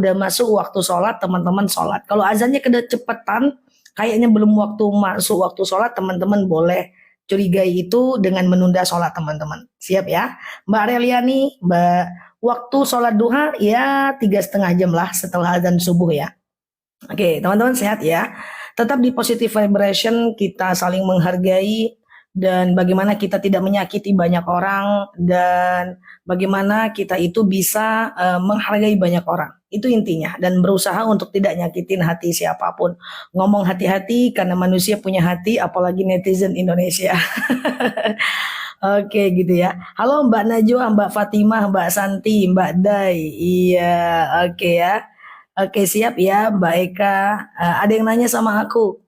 udah masuk waktu sholat, teman-teman sholat. Kalau azannya kecepatan, kayaknya belum waktu masuk waktu sholat, teman-teman boleh curigai itu dengan menunda sholat teman-teman. Siap ya? Mbak Reliani, Mbak, waktu sholat duha ya 3,5 jam lah setelah azan subuh ya. Oke, teman-teman sehat ya. Tetap di positive vibration, kita saling menghargai dan bagaimana kita tidak menyakiti banyak orang dan bagaimana kita itu bisa menghargai banyak orang. Itu intinya dan berusaha untuk tidak nyakitin hati siapapun. Ngomong hati-hati karena manusia punya hati apalagi netizen Indonesia. Oke gitu ya. Halo Mbak Najwa, Mbak Fatimah, Mbak Santi, Mbak Dai. Iya, oke ya. Oke siap ya Mbak Eka. Ada yang nanya sama aku,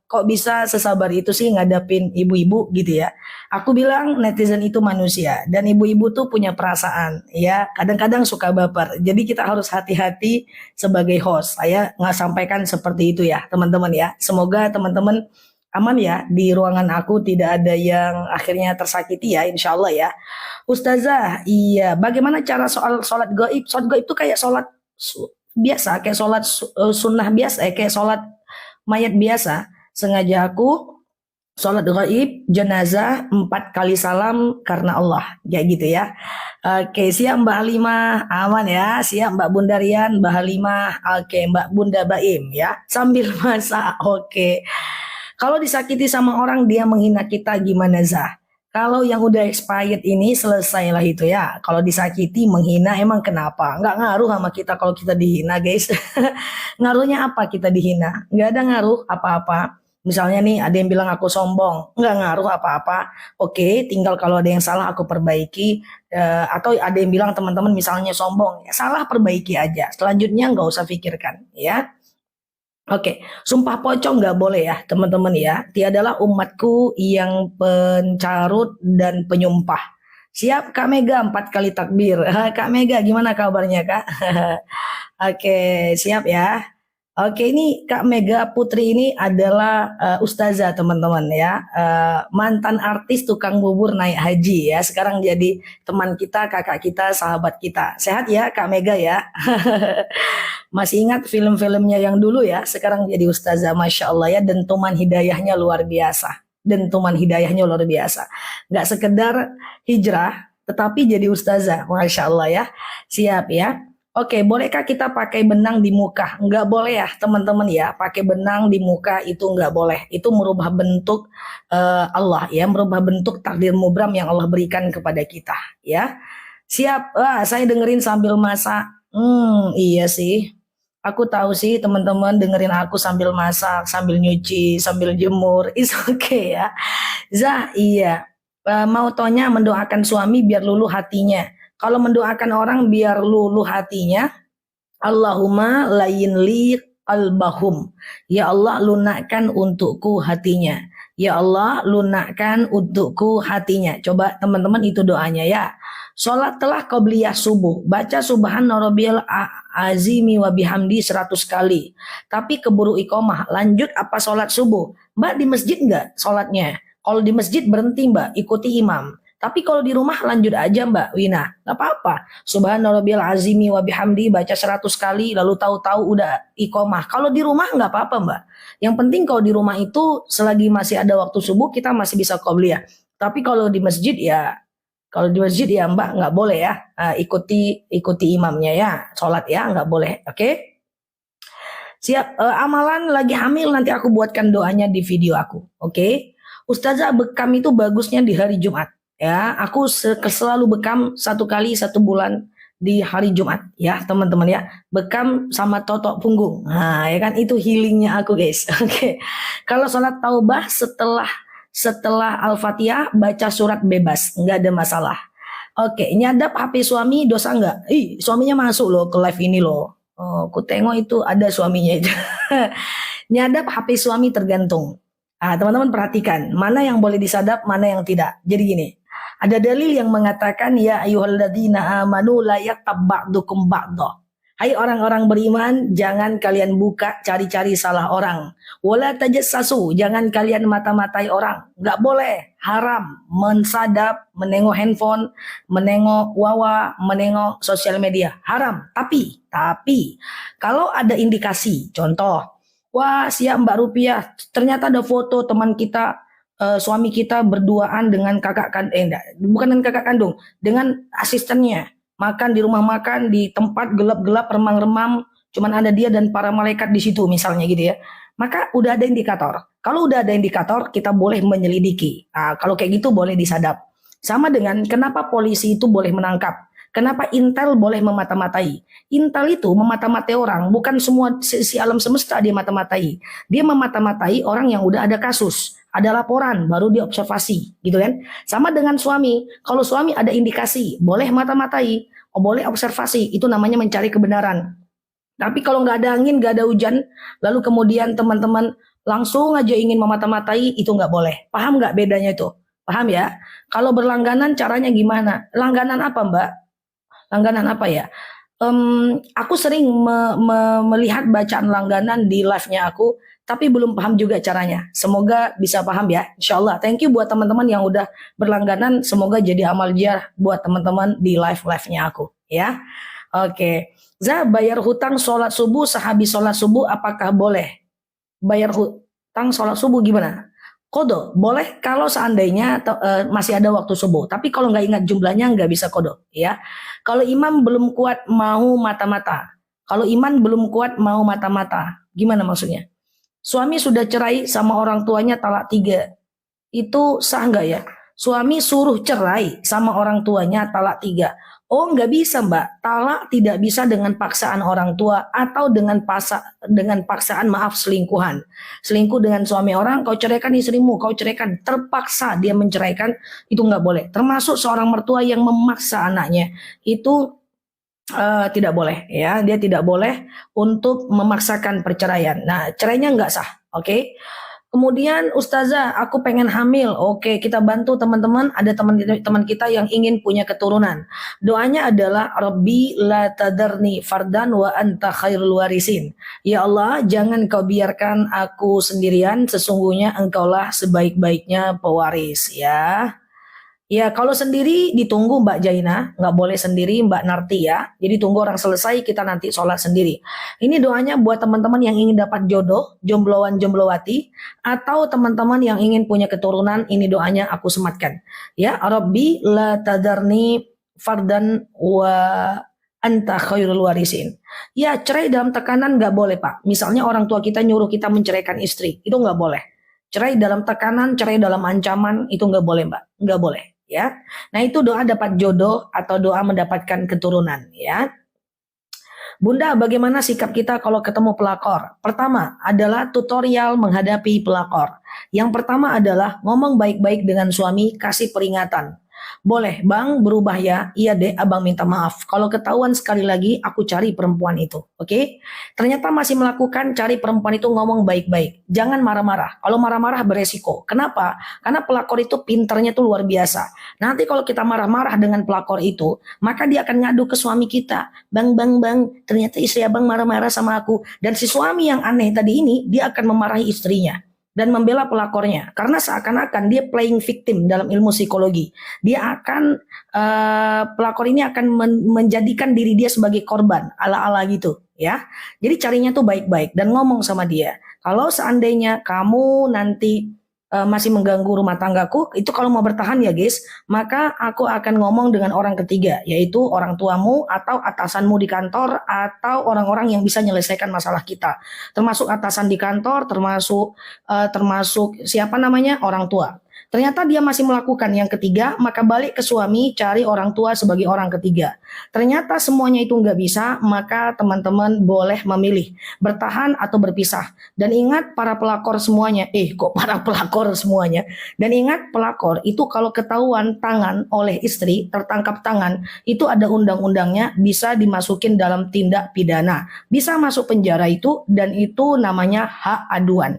kok bisa sesabar itu sih ngadapin ibu-ibu gitu ya. Aku bilang netizen itu manusia dan ibu-ibu tuh punya perasaan ya. Kadang-kadang suka baper. Jadi kita harus hati-hati sebagai host. Saya nggak sampaikan seperti itu ya teman-teman ya. Semoga teman-teman aman ya di ruangan aku tidak ada yang akhirnya tersakiti ya insya Allah ya. Ustazah, iya bagaimana cara soal sholat gaib? Sholat gaib itu kayak sholat biasa, kayak sholat sunnah biasa, kayak sholat mayat biasa. Sengaja aku sholat gaib jenazah 4 kali salam karena Allah, kayak gitu ya. Oke, siap Mbak Halimah, aman ya. Siap Mbak Bundarian, Mbak Halimah, oke Mbak Bunda Baim ya. Sambil masak, oke. Kalau disakiti sama orang dia menghina kita gimana Zah? Kalau yang udah expired ini selesailah itu ya. Kalau disakiti menghina emang kenapa? Nggak ngaruh sama kita kalau kita dihina guys. Ngaruhnya apa kita dihina? Nggak ada ngaruh apa-apa. Misalnya nih ada yang bilang aku sombong. Nggak ngaruh apa-apa. Oke, tinggal kalau ada yang salah aku perbaiki. Atau ada yang bilang teman-teman misalnya sombong. Ya, salah perbaiki aja. Selanjutnya nggak usah pikirkan ya. Oke, sumpah pocong nggak boleh ya teman-teman ya. Tiadalah umatku yang pencarut dan penyumpah. Siap Kak Mega 4 kali takbir. Kak Mega gimana kabarnya Kak? Oke, siap ya. Oke, ini Kak Mega Putri ini adalah ustazah teman-teman ya. Mantan artis tukang bubur naik haji ya. Sekarang jadi teman kita, kakak kita, sahabat kita. Sehat ya Kak Mega ya. Masih ingat film-filmnya yang dulu ya. Sekarang jadi ustazah, Masya Allah ya. Dentuman hidayahnya luar biasa. Dentuman hidayahnya luar biasa. Nggak sekedar hijrah, tetapi jadi ustazah. Masya Allah ya. Siap ya. Oke, bolehkah kita pakai benang di muka? Enggak boleh ya teman-teman ya, pakai benang di muka itu enggak boleh. Itu merubah bentuk Allah ya, merubah bentuk takdir mubram yang Allah berikan kepada kita ya. Siap, saya dengerin sambil masak. Iya sih. Aku tahu sih teman-teman dengerin aku sambil masak, sambil nyuci, sambil jemur. It's okay ya. Zah, iya. Mau tanya mendoakan suami biar luluh hatinya. Kalau mendoakan orang biar luluh hatinya, Allahumma layin li albahum. Ya Allah lunakkan untukku hatinya. Ya Allah lunakkan untukku hatinya. Coba teman-teman itu doanya ya. Sholat telah qobliyah subuh. Baca subhana rabbiyal azimi wa bihamdi 100 kali. Tapi keburu iqomah. Lanjut apa sholat subuh? Mbak di masjid enggak sholatnya? Kalau di masjid berhenti Mbak, ikuti imam. Tapi kalau di rumah lanjut aja Mbak Wina, nggak apa-apa. Subhanallahil azimi wa bihamdi baca 100 kali lalu tahu-tahu udah iqomah. Kalau di rumah nggak apa-apa Mbak. Yang penting kalau di rumah itu selagi masih ada waktu subuh kita masih bisa qobliyah. Tapi kalau di masjid ya Mbak nggak boleh ya. Ikuti imamnya ya, sholat ya nggak boleh. Oke? Siap. Amalan lagi hamil nanti aku buatkan doanya di video aku. Oke? Ustazah bekam itu bagusnya di hari Jumat. Ya, aku selalu bekam 1 kali 1 bulan di hari Jumat ya teman-teman ya. Bekam sama totok punggung. Nah ya kan itu healingnya aku guys. Oke. Kalau sholat taubah setelah Al-Fatihah baca surat bebas, nggak ada masalah. Oke, nyadap HP suami dosa nggak? Suaminya masuk loh ke live ini loh. Oh, aku tengok itu ada suaminya itu. Nyadap HP suami tergantung. Teman-teman perhatikan mana yang boleh disadap, mana yang tidak. Jadi gini. Ada dalil yang mengatakan ya ayyuhalladzina amanu la yaghtab ba'dukum ba'dha. Hai orang-orang beriman, jangan kalian buka cari-cari salah orang. Wala tajassasu, jangan kalian mata-matai orang. Nggak boleh, haram, mensadap, menengok handphone, menengok wawa, menengok sosial media. Haram. Tapi, kalau ada indikasi, contoh, wah siap Mbak Rupiah, ternyata ada foto teman kita, suami kita berduaan dengan kakak kandung, enggak, bukan dengan kakak kandung, dengan asistennya makan di rumah makan di tempat gelap-gelap remang-remang, cuman ada dia dan para malaikat di situ misalnya gitu ya. Maka udah ada indikator. Kalau udah ada indikator, kita boleh menyelidiki. Nah, kalau kayak gitu boleh disadap. Sama dengan kenapa polisi itu boleh menangkap. Kenapa Intel boleh memata-matai? Intel itu memata-matai orang, bukan semua si alam semesta dia mata-matai. Dia memata-matai orang yang udah ada kasus, ada laporan, baru diobservasi, gitu kan? Sama dengan suami, kalau suami ada indikasi, boleh mata-matai, boleh observasi, itu namanya mencari kebenaran. Tapi kalau nggak ada angin, nggak ada hujan, lalu kemudian teman-teman langsung aja ingin memata-matai, itu nggak boleh. Paham nggak bedanya itu? Paham ya? Kalau berlangganan caranya gimana? Langganan apa Mbak? Langganan apa ya? Aku sering melihat bacaan langganan di live-nya aku, tapi belum paham juga caranya. Semoga bisa paham ya, insya Allah. Thank you buat teman-teman yang udah berlangganan. Semoga jadi amal jariah buat teman-teman di live-nya aku ya. Oke. Za, bayar hutang sholat subuh sehabis sholat subuh apakah boleh? Bayar hutang sholat subuh gimana? Kodo boleh kalau seandainya masih ada waktu subuh. Tapi kalau nggak ingat jumlahnya nggak bisa kodo ya. Kalau imam belum kuat mau mata-mata. Kalau iman belum kuat mau mata-mata. Gimana maksudnya? Suami sudah cerai sama orang tuanya talak 3. Itu sah nggak ya? Suami suruh cerai sama orang tuanya talak 3. Oh nggak bisa Mbak, talak tidak bisa dengan paksaan orang tua atau dengan paksaan maaf selingkuhan. Selingkuh dengan suami orang, kau ceraikan istrimu, kau ceraikan, terpaksa dia menceraikan, itu nggak boleh. Termasuk seorang mertua yang memaksa anaknya, itu tidak boleh ya, dia tidak boleh untuk memaksakan perceraian. Nah cerainya nggak sah, oke? Kemudian Ustazah, aku pengen hamil. Oke, kita bantu teman-teman. Ada teman-teman kita yang ingin punya keturunan. Doanya adalah Rabbi la tadarni fardan wa anta khairul warisin. Ya Allah, jangan kau biarkan aku sendirian. Sesungguhnya engkaulah sebaik-baiknya pewaris ya. Ya, kalau sendiri ditunggu Mbak Jaina, nggak boleh sendiri Mbak Narti ya. Jadi tunggu orang selesai, kita nanti sholat sendiri. Ini doanya buat teman-teman yang ingin dapat jodoh, jombloan jomblowati, atau teman-teman yang ingin punya keturunan, ini doanya aku sematkan. Ya, Rabbi la tadarni fardan wa anta khairul warisin. Ya, cerai dalam tekanan nggak boleh Pak. Misalnya orang tua kita nyuruh kita menceraikan istri, itu nggak boleh. Cerai dalam tekanan, cerai dalam ancaman, itu nggak boleh Mbak, nggak boleh. Ya, nah itu doa dapat jodoh atau doa mendapatkan keturunan ya. Bunda, bagaimana sikap kita kalau ketemu pelakor? Pertama adalah tutorial menghadapi pelakor. Yang pertama adalah ngomong baik-baik dengan suami, kasih peringatan. Boleh bang berubah ya? Iya deh abang minta maaf. Kalau ketahuan sekali lagi aku cari perempuan itu. Oke? Ternyata masih melakukan cari perempuan itu ngomong baik-baik. Jangan marah-marah. Kalau marah-marah beresiko. Kenapa? Karena pelakor itu pinternya tuh luar biasa. Nanti kalau kita marah-marah dengan pelakor itu, maka dia akan ngadu ke suami kita. Bang, ternyata istri abang marah-marah sama aku. Dan si suami yang aneh tadi ini, dia akan memarahi istrinya dan membela pelakornya karena seakan-akan dia playing victim dalam ilmu psikologi. Dia akan pelakor ini akan menjadikan diri dia sebagai korban ala-ala gitu ya. Jadi carinya tuh baik-baik dan ngomong sama dia. Kalau seandainya kamu nanti masih mengganggu rumah tanggaku, itu kalau mau bertahan ya guys, maka aku akan ngomong dengan orang ketiga, yaitu orang tuamu atau atasanmu di kantor atau orang-orang yang bisa menyelesaikan masalah kita, termasuk atasan di kantor, termasuk siapa namanya orang tua. Ternyata dia masih melakukan yang ketiga, maka balik ke suami, cari orang tua sebagai orang ketiga. Ternyata semuanya itu nggak bisa, maka teman-teman boleh memilih bertahan atau berpisah. Dan ingat para pelakor semuanya, kok para pelakor semuanya? Dan ingat pelakor itu kalau ketahuan tangan oleh istri, tertangkap tangan, itu ada undang-undangnya, bisa dimasukin dalam tindak pidana. Bisa masuk penjara itu, dan itu namanya hak aduan.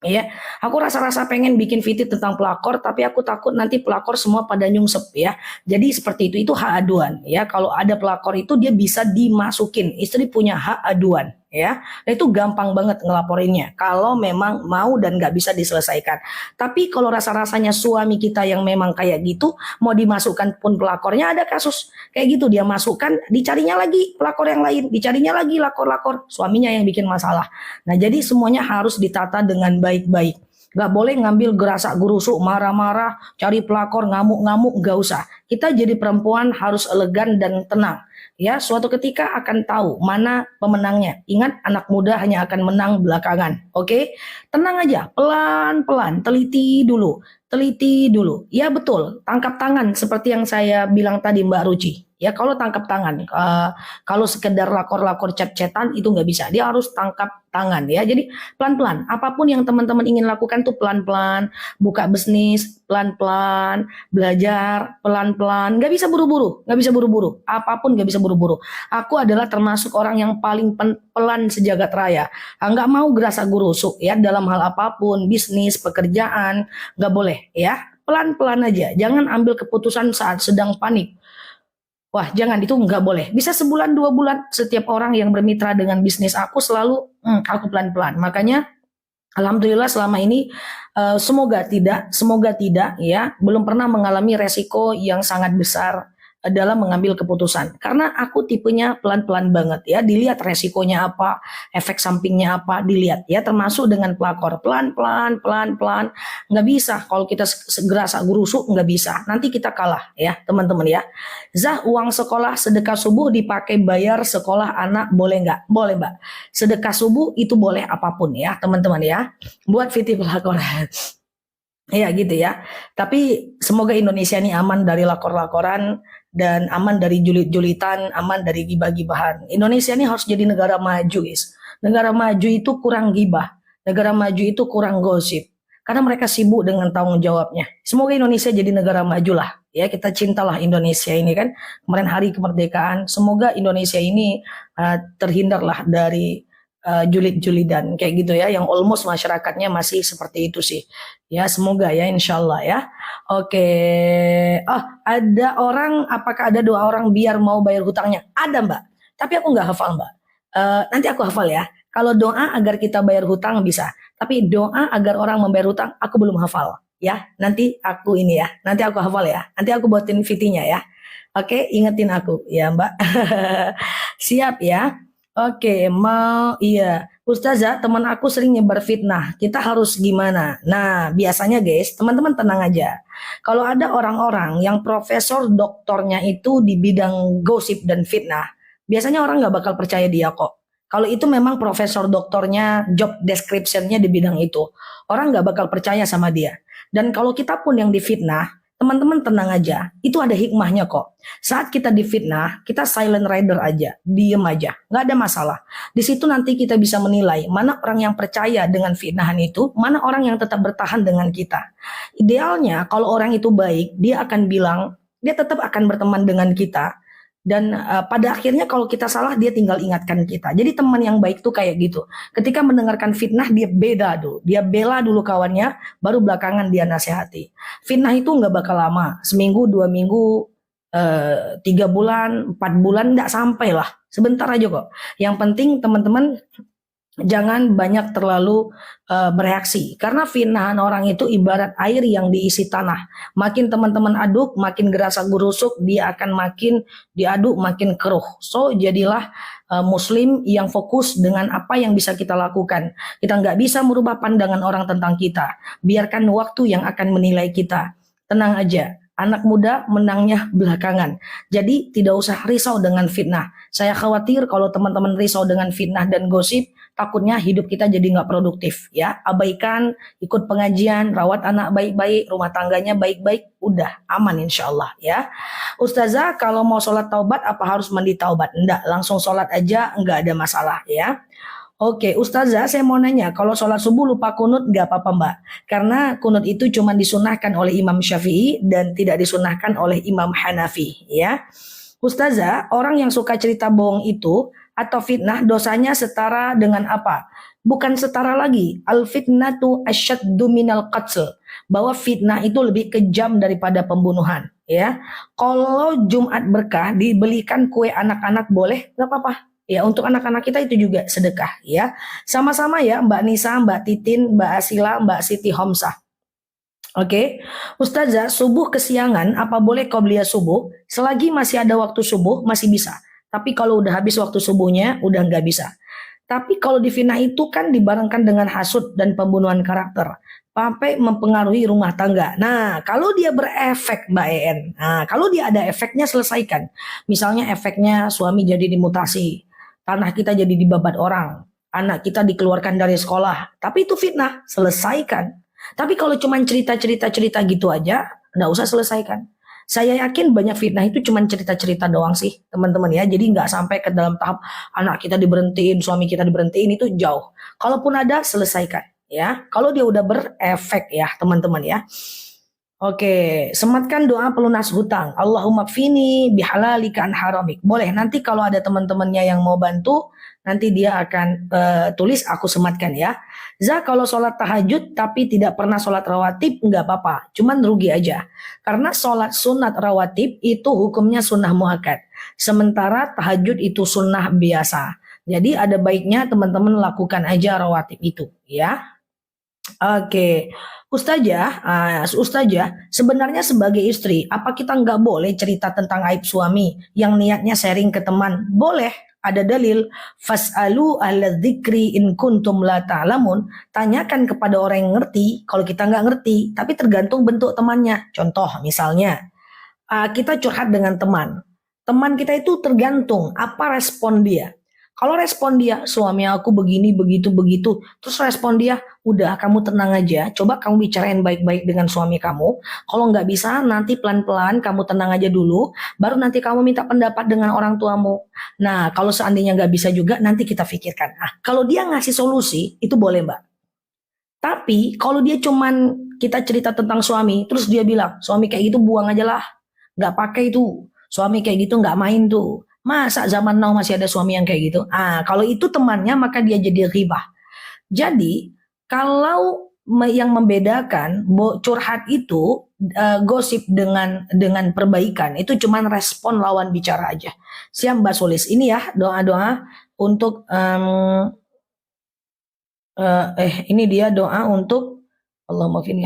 Ya, aku rasa-rasa pengen bikin VT tentang pelakor, tapi aku takut nanti pelakor semua pada nyungsep ya. Jadi seperti itu hak aduan ya. Kalau ada pelakor itu dia bisa dimasukin, istri punya hak aduan ya. Nah, itu gampang banget ngelaporinnya. Kalau memang mau dan nggak bisa diselesaikan. Tapi kalau rasa-rasanya suami kita yang memang kayak gitu, mau dimasukkan pun pelakornya ada kasus kayak gitu dia masukkan, dicarinya lagi pelakor yang lain, dicarinya lagi lakor-lakor, suaminya yang bikin masalah. Nah, jadi semuanya harus ditata dengan baik-baik. Gak boleh ngambil gerasak gerusuk, marah-marah, cari pelakor, ngamuk-ngamuk, gak usah. Kita jadi perempuan harus elegan dan tenang. Ya, suatu ketika akan tahu mana pemenangnya. Ingat, anak muda hanya akan menang belakangan. Oke? Tenang aja, pelan-pelan, teliti dulu. Teliti dulu. Ya betul, tangkap tangan seperti yang saya bilang tadi Mbak Ruci. Ya kalau tangkap tangan, kalau sekedar lakor-lakor chat-chatan itu nggak bisa. Dia harus tangkap tangan ya. Jadi pelan-pelan. Apapun yang teman-teman ingin lakukan tuh pelan-pelan. Buka bisnis pelan-pelan, belajar pelan-pelan. Nggak bisa buru-buru, nggak bisa buru-buru. Apapun nggak bisa buru-buru. Aku adalah termasuk orang yang paling pelan sejagat raya. Nggak mau gerasa gerusuk ya dalam hal apapun, bisnis, pekerjaan, nggak boleh ya. Pelan-pelan aja. Jangan ambil keputusan saat sedang panik. Wah, jangan, itu nggak boleh. Bisa sebulan, 2 bulan, setiap orang yang bermitra dengan bisnis aku selalu, aku pelan-pelan. Makanya, alhamdulillah selama ini, semoga tidak, ya, belum pernah mengalami resiko yang sangat besar dalam mengambil keputusan. Karena aku tipenya pelan-pelan banget, ya. Dilihat resikonya apa, efek sampingnya apa, dilihat, ya. Termasuk dengan pelakor, pelan-pelan, pelan-pelan. Nggak bisa, kalau kita segera gerusuk, nggak bisa. Nanti kita kalah, ya, teman-teman, ya. Zah, uang sekolah sedekah subuh dipakai bayar sekolah anak boleh nggak? Boleh, Mbak. Sedekah subuh itu boleh apapun ya, teman-teman ya. Buat fitih pelakor. Ya gitu ya. Tapi semoga Indonesia ini aman dari lakor-lakoran dan aman dari julit-julitan, aman dari gibah-gibahan. Indonesia ini harus jadi negara maju, guys. Negara maju itu kurang gibah. Negara maju itu kurang gosip. Karena mereka sibuk dengan tanggung jawabnya. Semoga Indonesia jadi negara maju lah. Ya, kita cintalah Indonesia ini kan. Kemarin hari kemerdekaan, semoga Indonesia ini terhindarlah dari julid-julidan kayak gitu ya, yang almost masyarakatnya masih seperti itu sih. Ya, semoga ya, insyaallah ya. Oke. Oh, ada orang, apakah ada doa orang biar mau bayar hutangnya? Ada, Mbak. Tapi aku nggak hafal, Mbak. Nanti aku hafal ya. Kalau doa agar kita bayar hutang bisa. Tapi doa agar orang membayar hutang, aku belum hafal. Ya, nanti aku ini ya. Nanti aku hafal ya. Nanti aku buatin VT-nya ya. Oke, ingetin aku ya, Mbak. Siap ya. Oke, mau iya. Ustazah, teman aku sering nyebar fitnah. Kita harus gimana? Nah, biasanya guys, teman-teman tenang aja. Kalau ada orang-orang yang profesor doktornya itu di bidang gosip dan fitnah, biasanya orang nggak bakal percaya dia kok. Kalau itu memang profesor doktornya, job description-nya di bidang itu, orang nggak bakal percaya sama dia. Dan kalau kita pun yang difitnah, teman-teman tenang aja, itu ada hikmahnya kok. Saat kita difitnah, kita silent rider aja, diem aja, nggak ada masalah. Di situ nanti kita bisa menilai mana orang yang percaya dengan fitnahan itu, mana orang yang tetap bertahan dengan kita. Idealnya kalau orang itu baik, dia akan bilang, dia tetap akan berteman dengan kita. Dan pada akhirnya kalau kita salah, dia tinggal ingatkan kita. Jadi teman yang baik tuh kayak gitu. Ketika mendengarkan fitnah, dia beda dulu. Dia bela dulu kawannya, baru belakangan dia nasihati. Fitnah itu nggak bakal lama. Seminggu, 2 minggu, 3 bulan, 4 bulan, nggak sampai lah. Sebentar aja kok. Yang penting teman-teman jangan banyak terlalu bereaksi. Karena fitnahan orang itu ibarat air yang diisi tanah. Makin teman-teman aduk, makin gerasa gerusuk, dia akan makin diaduk, makin keruh. So, jadilah muslim yang fokus dengan apa yang bisa kita lakukan. Kita nggak bisa merubah pandangan orang tentang kita. Biarkan waktu yang akan menilai kita. Tenang aja. Anak muda menangnya belakangan. Jadi tidak usah risau dengan fitnah. Saya khawatir kalau teman-teman risau dengan fitnah dan gosip, takutnya hidup kita jadi nggak produktif. Ya, abaikan, ikut pengajian, rawat anak baik-baik, rumah tangganya baik-baik, udah aman insya Allah ya. Ustazah, kalau mau sholat taubat apa harus mandi taubat? Enggak, langsung sholat aja, nggak ada masalah ya. Oke, Ustazah, saya mau nanya, kalau sholat subuh lupa kunut nggak apa-apa Mbak? Karena kunut itu cuma disunahkan oleh Imam Syafi'i dan tidak disunahkan oleh Imam Hanafi, ya. Ustazah, orang yang suka cerita bohong itu atau fitnah dosanya setara dengan apa? Bukan setara lagi. Al-fitnatu asyaddu minal qatl. Bahwa fitnah itu lebih kejam daripada pembunuhan. Ya, kalau Jumat berkah dibelikan kue anak-anak boleh, nggak apa-apa. Ya, untuk anak-anak kita itu juga sedekah. Ya, sama-sama ya Mbak Nisa, Mbak Titin, Mbak Asila, Mbak Siti Homsah. Oke, Ustazah, subuh kesiangan, apa boleh qobliyah subuh? Selagi masih ada waktu subuh, masih bisa. Tapi kalau udah habis waktu subuhnya, udah nggak bisa. Tapi kalau difitnah itu kan dibarengkan dengan hasud dan pembunuhan karakter. Sampai mempengaruhi rumah tangga. Nah, kalau dia berefek Mbak En. Nah, kalau dia ada efeknya selesaikan. Misalnya efeknya suami jadi dimutasi. Tanah kita jadi dibabat orang. Anak kita dikeluarkan dari sekolah. Tapi itu fitnah, selesaikan. Tapi kalau cuma cerita-cerita gitu aja, nggak usah selesaikan. Saya yakin banyak fitnah itu cuma cerita-cerita doang sih, teman-teman ya. Jadi nggak sampai ke dalam tahap anak kita diberhentiin, suami kita diberhentiin, itu jauh. Kalaupun ada, selesaikan ya. Kalau dia udah berefek ya, teman-teman ya. Oke, sematkan doa pelunas hutang. Allahumma kfini bihalalika an haramik. Boleh, nanti kalau ada teman-temannya yang mau bantu, nanti dia akan tulis, aku sematkan ya. Kalau sholat tahajud tapi tidak pernah sholat rawatib, nggak apa-apa. Cuman rugi aja. Karena sholat sunat rawatib itu hukumnya sunnah muakkad. Sementara tahajud itu sunnah biasa. Jadi ada baiknya teman-teman lakukan aja rawatib itu ya. Oke, Ustazah, sebenarnya sebagai istri, apa kita nggak boleh cerita tentang aib suami yang niatnya sharing ke teman? Boleh, ada dalil. Fas'alu ahla dzikri in kuntum la ta'lamun. Tanyakan kepada orang yang ngerti, kalau kita nggak ngerti, tapi tergantung bentuk temannya. Contoh, misalnya, kita curhat dengan teman. Teman kita itu tergantung apa respon dia. Kalau respon dia, suami aku begini, begitu, terus respon dia, udah kamu tenang aja, coba kamu bicarain baik-baik dengan suami kamu. Kalau nggak bisa, nanti pelan-pelan kamu tenang aja dulu, baru nanti kamu minta pendapat dengan orang tuamu. Nah, kalau seandainya nggak bisa juga, nanti kita pikirkan. Nah, kalau dia ngasih solusi, itu boleh Mbak. Tapi kalau dia cuman kita cerita tentang suami, terus dia bilang, suami kayak gitu buang aja lah, nggak pakai itu. Suami kayak gitu nggak main tuh. Masa zaman now masih ada suami yang kayak gitu? Kalau itu temannya maka dia jadi ghibah. Jadi kalau yang membedakan curhat itu gosip dengan perbaikan itu cuman respon lawan bicara aja. Siap Mbak Solis. Ini ya doa-doa untuk ini dia doa untuk Allahumma fini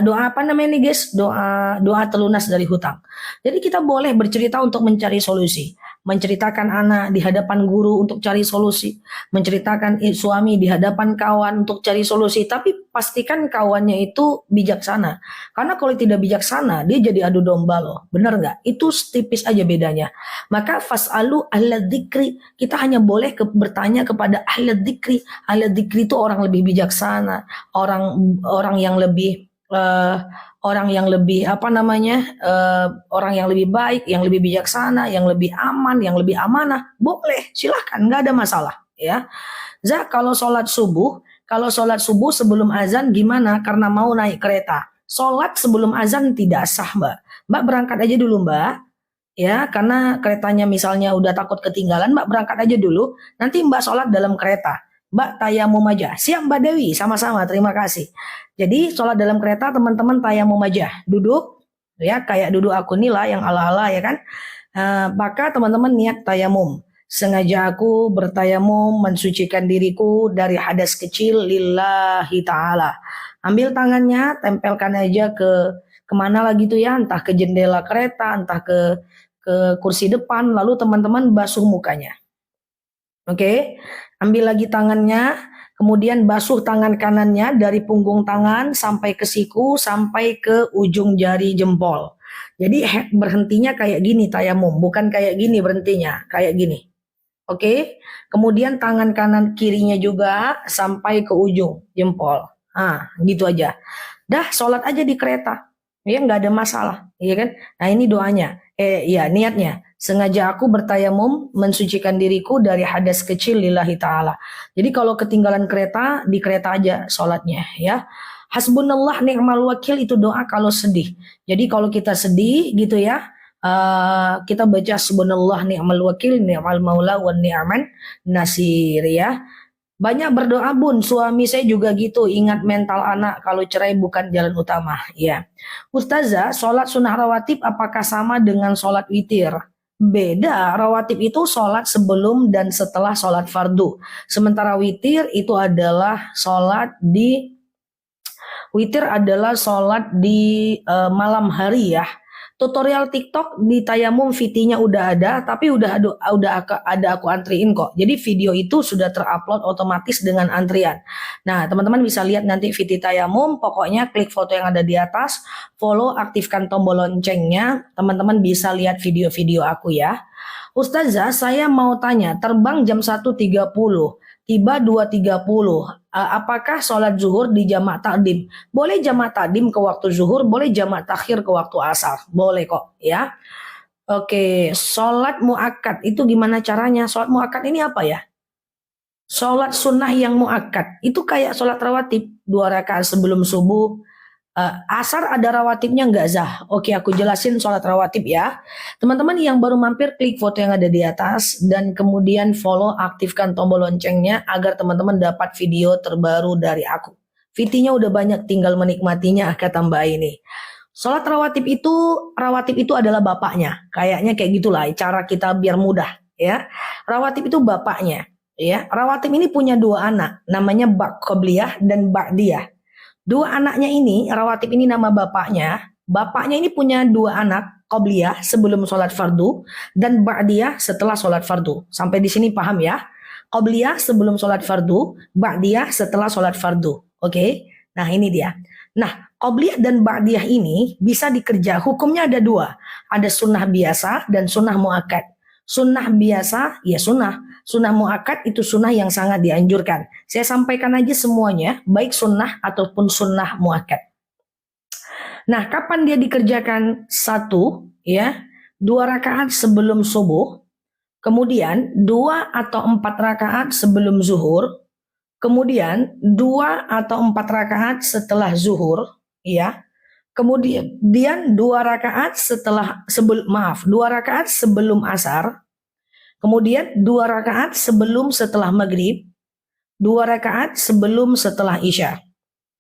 doa apa namanya nih guys? Doa terlunas dari hutang. Jadi kita boleh bercerita untuk mencari solusi, menceritakan anak di hadapan guru untuk cari solusi, menceritakan suami di hadapan kawan untuk cari solusi, tapi pastikan kawannya itu bijaksana. Karena kalau tidak bijaksana, dia jadi adu domba loh. Bener nggak? Itu tipis aja bedanya. Maka fas'alu ahla dzikri, kita hanya boleh bertanya kepada ahla dzikri. Ahla dzikri itu orang lebih bijaksana, orang yang lebih orang yang lebih orang yang lebih baik, yang lebih bijaksana, yang lebih aman, yang lebih amanah, boleh, silahkan, nggak ada masalah ya. Kalau sholat subuh sebelum azan gimana? Karena mau naik kereta. Sholat sebelum azan tidak sah Mbak berangkat aja dulu Mbak ya, karena keretanya misalnya udah takut ketinggalan, Mbak berangkat aja dulu, nanti Mbak sholat dalam kereta. Mbak tayamum aja. Siap Mbak Dewi, sama-sama, terima kasih. Jadi sholat dalam kereta teman-teman tayamum aja. Duduk, ya kayak duduk aku nih lah yang ala-ala ya kan. Maka teman-teman niat tayamum. Sengaja aku bertayamum mensucikan diriku dari hadas kecil lillahi ta'ala. Ambil tangannya, tempelkan aja ke kemana lagi tuh ya, entah ke jendela kereta, entah ke kursi depan, lalu teman-teman basuh mukanya. Oke, ambil lagi tangannya, kemudian basuh tangan kanannya dari punggung tangan sampai ke siku, sampai ke ujung jari jempol. Jadi berhentinya kayak gini tayamum, bukan kayak gini berhentinya, kayak gini. Oke, kemudian tangan kanan kirinya juga sampai ke ujung jempol. Gitu aja. Dah, sholat aja di kereta. Ya, nggak ada masalah, iya kan? Nah, ini doanya. Niatnya. Sengaja aku bertayamum mensucikan diriku dari hadas kecil lillahi ta'ala. Jadi kalau ketinggalan kereta, di kereta aja sholatnya ya. Hasbunallah ni'mal wakil itu doa kalau sedih. Jadi kalau kita sedih gitu ya, Kita baca subhanallah ni'mal wakil, ni'mal maula, wa ni'man nasir ya. Banyak berdoa bun, suami saya juga gitu, ingat mental anak kalau cerai bukan jalan utama. Ya, Ustazah, sholat sunnah rawatib apakah sama dengan sholat witir? Beda, rawatib itu sholat sebelum dan setelah sholat fardu. Sementara witir adalah sholat di malam hari ya. Tutorial TikTok di tayamum VT-nya udah ada, tapi ada aku antriin kok. Jadi video itu sudah terupload otomatis dengan antrian. Nah, teman-teman bisa lihat nanti VT tayamum, pokoknya klik foto yang ada di atas, follow, aktifkan tombol loncengnya, teman-teman bisa lihat video-video aku ya. Ustazah, saya mau tanya, terbang jam 1.30, tiba 2.30, apakah sholat zuhur di jamak takdim? Boleh jamak takdim ke waktu zuhur, boleh jamak takhir ke waktu asar, boleh kok ya. Oke, sholat muakkad itu gimana caranya? Sholat muakkad ini apa ya? Sholat sunnah yang muakkad itu kayak sholat rawatib, 2 rakaat sebelum subuh. Asar ada rawatibnya nggak Zah? Oke, aku jelasin sholat rawatib ya. Teman-teman yang baru mampir, klik foto yang ada di atas dan kemudian follow, aktifkan tombol loncengnya agar teman-teman dapat video terbaru dari aku. VT-nya udah banyak, tinggal menikmatinya kata Mbak ini. Sholat rawatib itu adalah bapaknya. Kayaknya kayak gitulah cara kita biar mudah ya. Rawatib itu bapaknya ya. Rawatib ini punya 2 anak, namanya bak qobliyah dan ba'diyah. 2 anaknya ini, rawatib ini nama bapaknya. Bapaknya ini punya 2 anak, qobliyah sebelum sholat fardu dan ba'diyah setelah sholat fardu. Sampai di sini paham ya? Qobliyah sebelum sholat fardu, ba'diyah setelah sholat fardu. Oke? Nah ini dia. Nah, qobliyah dan ba'diyah ini bisa dikerja. Hukumnya ada 2. Ada sunnah biasa dan sunnah muakkad. Sunnah biasa, ya sunnah. Sunnah muakkad itu sunnah yang sangat dianjurkan. Saya sampaikan aja semuanya, baik sunnah ataupun sunnah muakkad. Nah, kapan dia dikerjakan? 1, ya, 2 rakaat sebelum subuh, kemudian 2 atau 4 rakaat sebelum zuhur, kemudian 2 atau 4 rakaat setelah zuhur, ya. Kemudian 2 rakaat dua rakaat sebelum asar, kemudian 2 rakaat sebelum setelah maghrib, 2 rakaat sebelum setelah isya.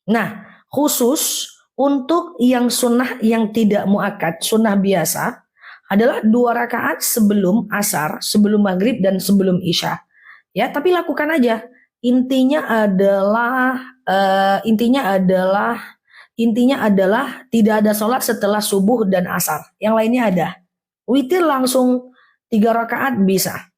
Nah, khusus untuk yang sunnah yang tidak muakkad, sunnah biasa adalah 2 rakaat sebelum asar, sebelum maghrib dan sebelum isya. Ya, tapi lakukan aja. Intinya adalah tidak ada sholat setelah subuh dan asar. Yang lainnya ada. Witir langsung 3 rakaat bisa.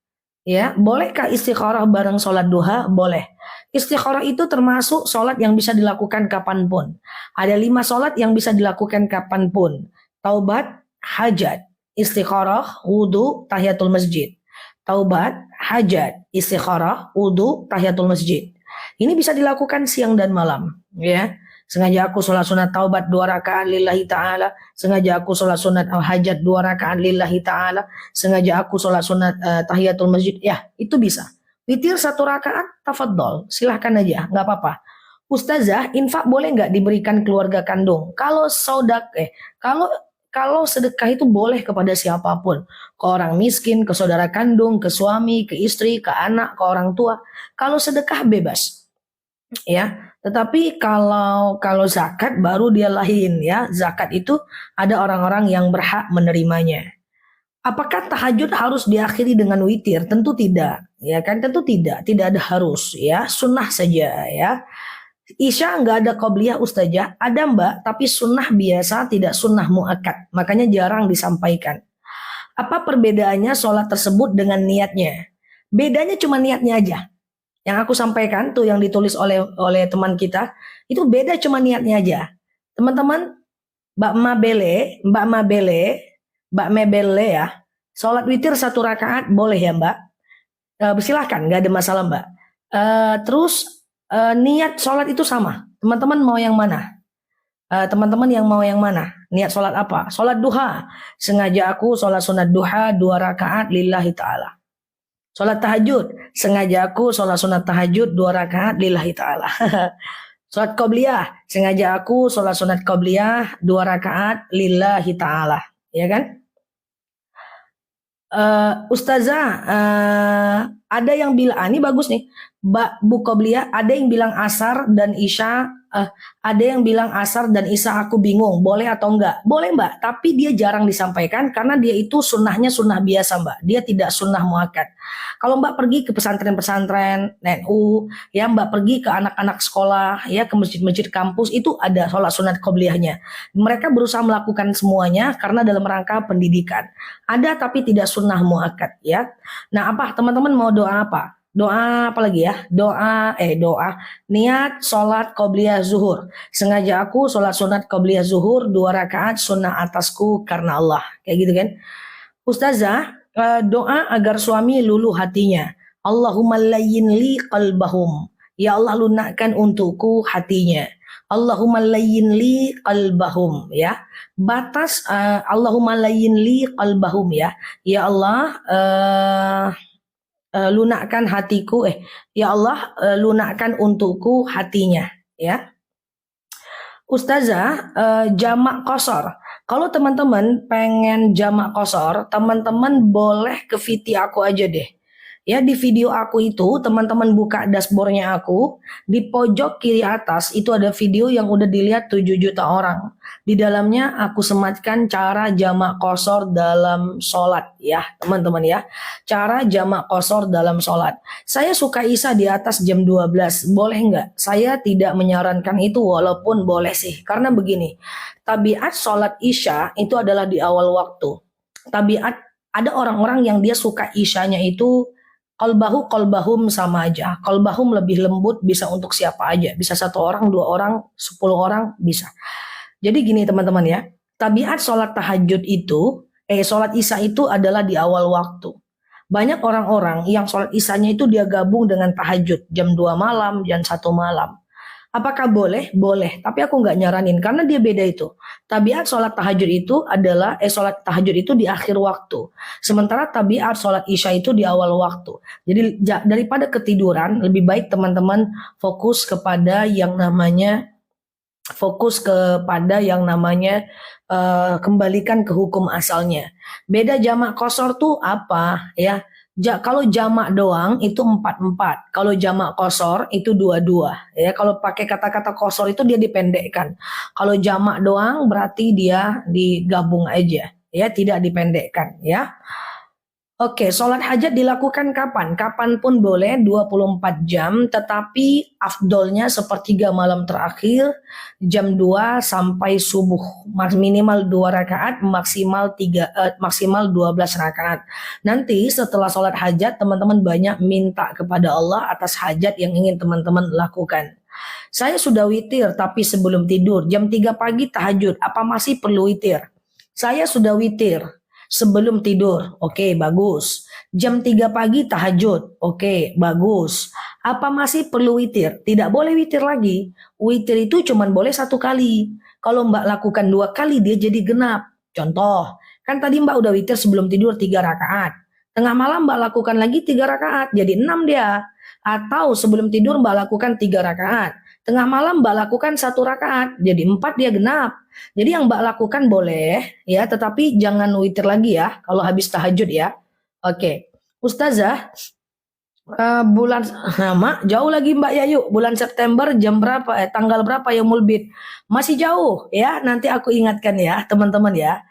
Ya, bolehkah istikharah bareng sholat duha? Boleh. Istikharah itu termasuk sholat yang bisa dilakukan kapanpun. Ada 5 sholat yang bisa dilakukan kapanpun. Taubat, hajat, istikharah, wudhu, tahiyatul masjid. Taubat, hajat, istikharah, wudhu, tahiyatul masjid. Ini bisa dilakukan siang dan malam. Ya. Sengaja aku sholat sunat taubat 2 rakaat lillahi ta'ala. Sengaja aku sholat sunat hajat 2 rakaat lillahi ta'ala. Sengaja aku sholat sunat tahiyatul masjid. Ya, itu bisa. Witir 1 rakaat, tafadhol. Silahkan aja, nggak apa-apa. Ustazah, infak boleh nggak diberikan keluarga kandung? Kalau sedekah itu boleh kepada siapapun. Ke orang miskin, ke saudara kandung, ke suami, ke istri, ke anak, ke orang tua. Kalau sedekah bebas. Ya, tetapi kalau zakat baru dia lain ya. Zakat itu ada orang-orang yang berhak menerimanya. Apakah tahajud harus diakhiri dengan witir? Tentu tidak, ya kan? Tentu tidak ada harus ya, sunnah saja ya. Isya nggak ada qobliyah Ustazah, ada Mbak, tapi sunnah biasa, tidak sunnah muakkad, makanya jarang disampaikan. Apa perbedaannya sholat tersebut dengan niatnya? Bedanya cuma niatnya aja. Yang aku sampaikan tuh yang ditulis oleh teman kita, itu beda cuma niatnya aja. Teman-teman, Mbak Mabele ya, sholat witir 1 rakaat boleh ya Mbak? Silahkan, nggak ada masalah Mbak. Terus niat sholat itu sama. Teman-teman mau yang mana? Niat sholat apa? Sholat duha. Sengaja aku sholat sunat duha 2 rakaat lillahi ta'ala. Sholat tahajud, sengaja aku sholat sunat tahajud 2 rakaat lillahi ta'ala. Sholat qobliyah, sengaja aku sholat sunat qobliyah 2 rakaat lillahi ta'ala. Ya kan? Ustazah, ada yang bilang, ini bagus nih, Bu Qobliyah, ada yang bilang asar dan isya, ada yang bilang asar dan isya, aku bingung, boleh atau enggak? Boleh Mbak, tapi dia jarang disampaikan karena dia itu sunnahnya sunnah biasa Mbak, dia tidak sunnah muakkad. Kalau Mbak pergi ke pesantren-pesantren, NU, ya Mbak pergi ke anak-anak sekolah, ya ke masjid-masjid kampus, itu ada sholat sunat qobliyahnya. Mereka berusaha melakukan semuanya karena dalam rangka pendidikan. Ada tapi tidak sunnah muakkad ya. Nah, apa teman-teman mau doa apa? Doa apa lagi ya? Doa niat sholat qobliyah zuhur. Sengaja aku sholat sunat qobliyah zuhur 2 rakaat sunnah atasku karena Allah. Kayak gitu kan? Ustazah, doa agar suami luluh hatinya. Allahumma layyin li qalbahum. Ya Allah lunakkan untukku hatinya. Allahumma layyin li qalbahum ya. Batas Allahumma layyin li qalbahum ya. Ya Allah lunakkan hatiku ya Allah lunakkan untukku hatinya ya. Ustazah, jamak kosor. Kalau teman-teman pengen jamak kosor, teman-teman boleh ke VT aku aja deh. Ya di video aku itu teman-teman buka dashboardnya aku, di pojok kiri atas itu ada video yang udah dilihat 7 juta orang. Di dalamnya aku sematkan cara jamak kosor dalam sholat ya teman-teman ya. Cara jamak kosor dalam sholat. Saya suka isya di atas jam 12, boleh nggak? Saya tidak menyarankan itu walaupun boleh sih. Karena begini, tabiat sholat isya itu adalah di awal waktu. Tabiat ada orang-orang yang dia suka isyanya itu kolbahum sama aja. Kolbahum lebih lembut bisa untuk siapa aja. Bisa 1 orang, 2 orang, 10 orang bisa. Jadi gini teman-teman ya. Tabiat sholat tahajud itu, sholat isya itu adalah di awal waktu. Banyak orang-orang yang sholat isyanya itu dia gabung dengan tahajud. Jam 2 malam, jam 1 malam. Apakah boleh? Boleh. Tapi aku nggak nyaranin karena dia beda itu. Tabiat sholat tahajud itu adalah sholat tahajud itu di akhir waktu. Sementara tabiat sholat isya itu di awal waktu. Jadi daripada ketiduran, lebih baik teman-teman fokus kepada yang namanya kembalikan ke hukum asalnya. Beda jamak kosor tuh apa ya? Kalau jamak doang itu 4-4. Kalau jamak kosor itu 2-2. Ya, kalau pakai kata-kata kosor itu dia dipendekkan. Kalau jamak doang berarti dia digabung aja, ya tidak dipendekkan, ya. Oke, sholat hajat dilakukan kapan? Kapan pun boleh 24 jam, tetapi afdolnya sepertiga malam terakhir, jam 2 sampai subuh. Minimal 2 rakaat, maksimal 12 rakaat. Nanti setelah sholat hajat, teman-teman banyak minta kepada Allah atas hajat yang ingin teman-teman lakukan. Saya sudah witir, tapi sebelum tidur, jam 3 pagi tahajud, apa masih perlu witir? Saya sudah witir sebelum tidur, oke, bagus. Jam 3 pagi tahajud, oke, bagus. Apa masih perlu witir? Tidak boleh witir lagi. Witir itu cuma boleh 1 kali. Kalau Mbak lakukan 2 kali, dia jadi genap. Contoh, kan tadi Mbak udah witir sebelum tidur 3 rakaat. Tengah malam Mbak lakukan lagi 3 rakaat, jadi 6 dia. Atau sebelum tidur Mbak lakukan 3 rakaat. Tengah malam Mbak lakukan 1 rakaat, jadi 4 dia genap. Jadi yang Mbak lakukan boleh ya, tetapi jangan witir lagi ya kalau habis tahajud ya. Oke. Ustazah, bulan Mak, jauh lagi Mbak Yayu, bulan September jam berapa tanggal berapa ya Mulbit? Masih jauh ya, nanti aku ingatkan ya teman-teman ya.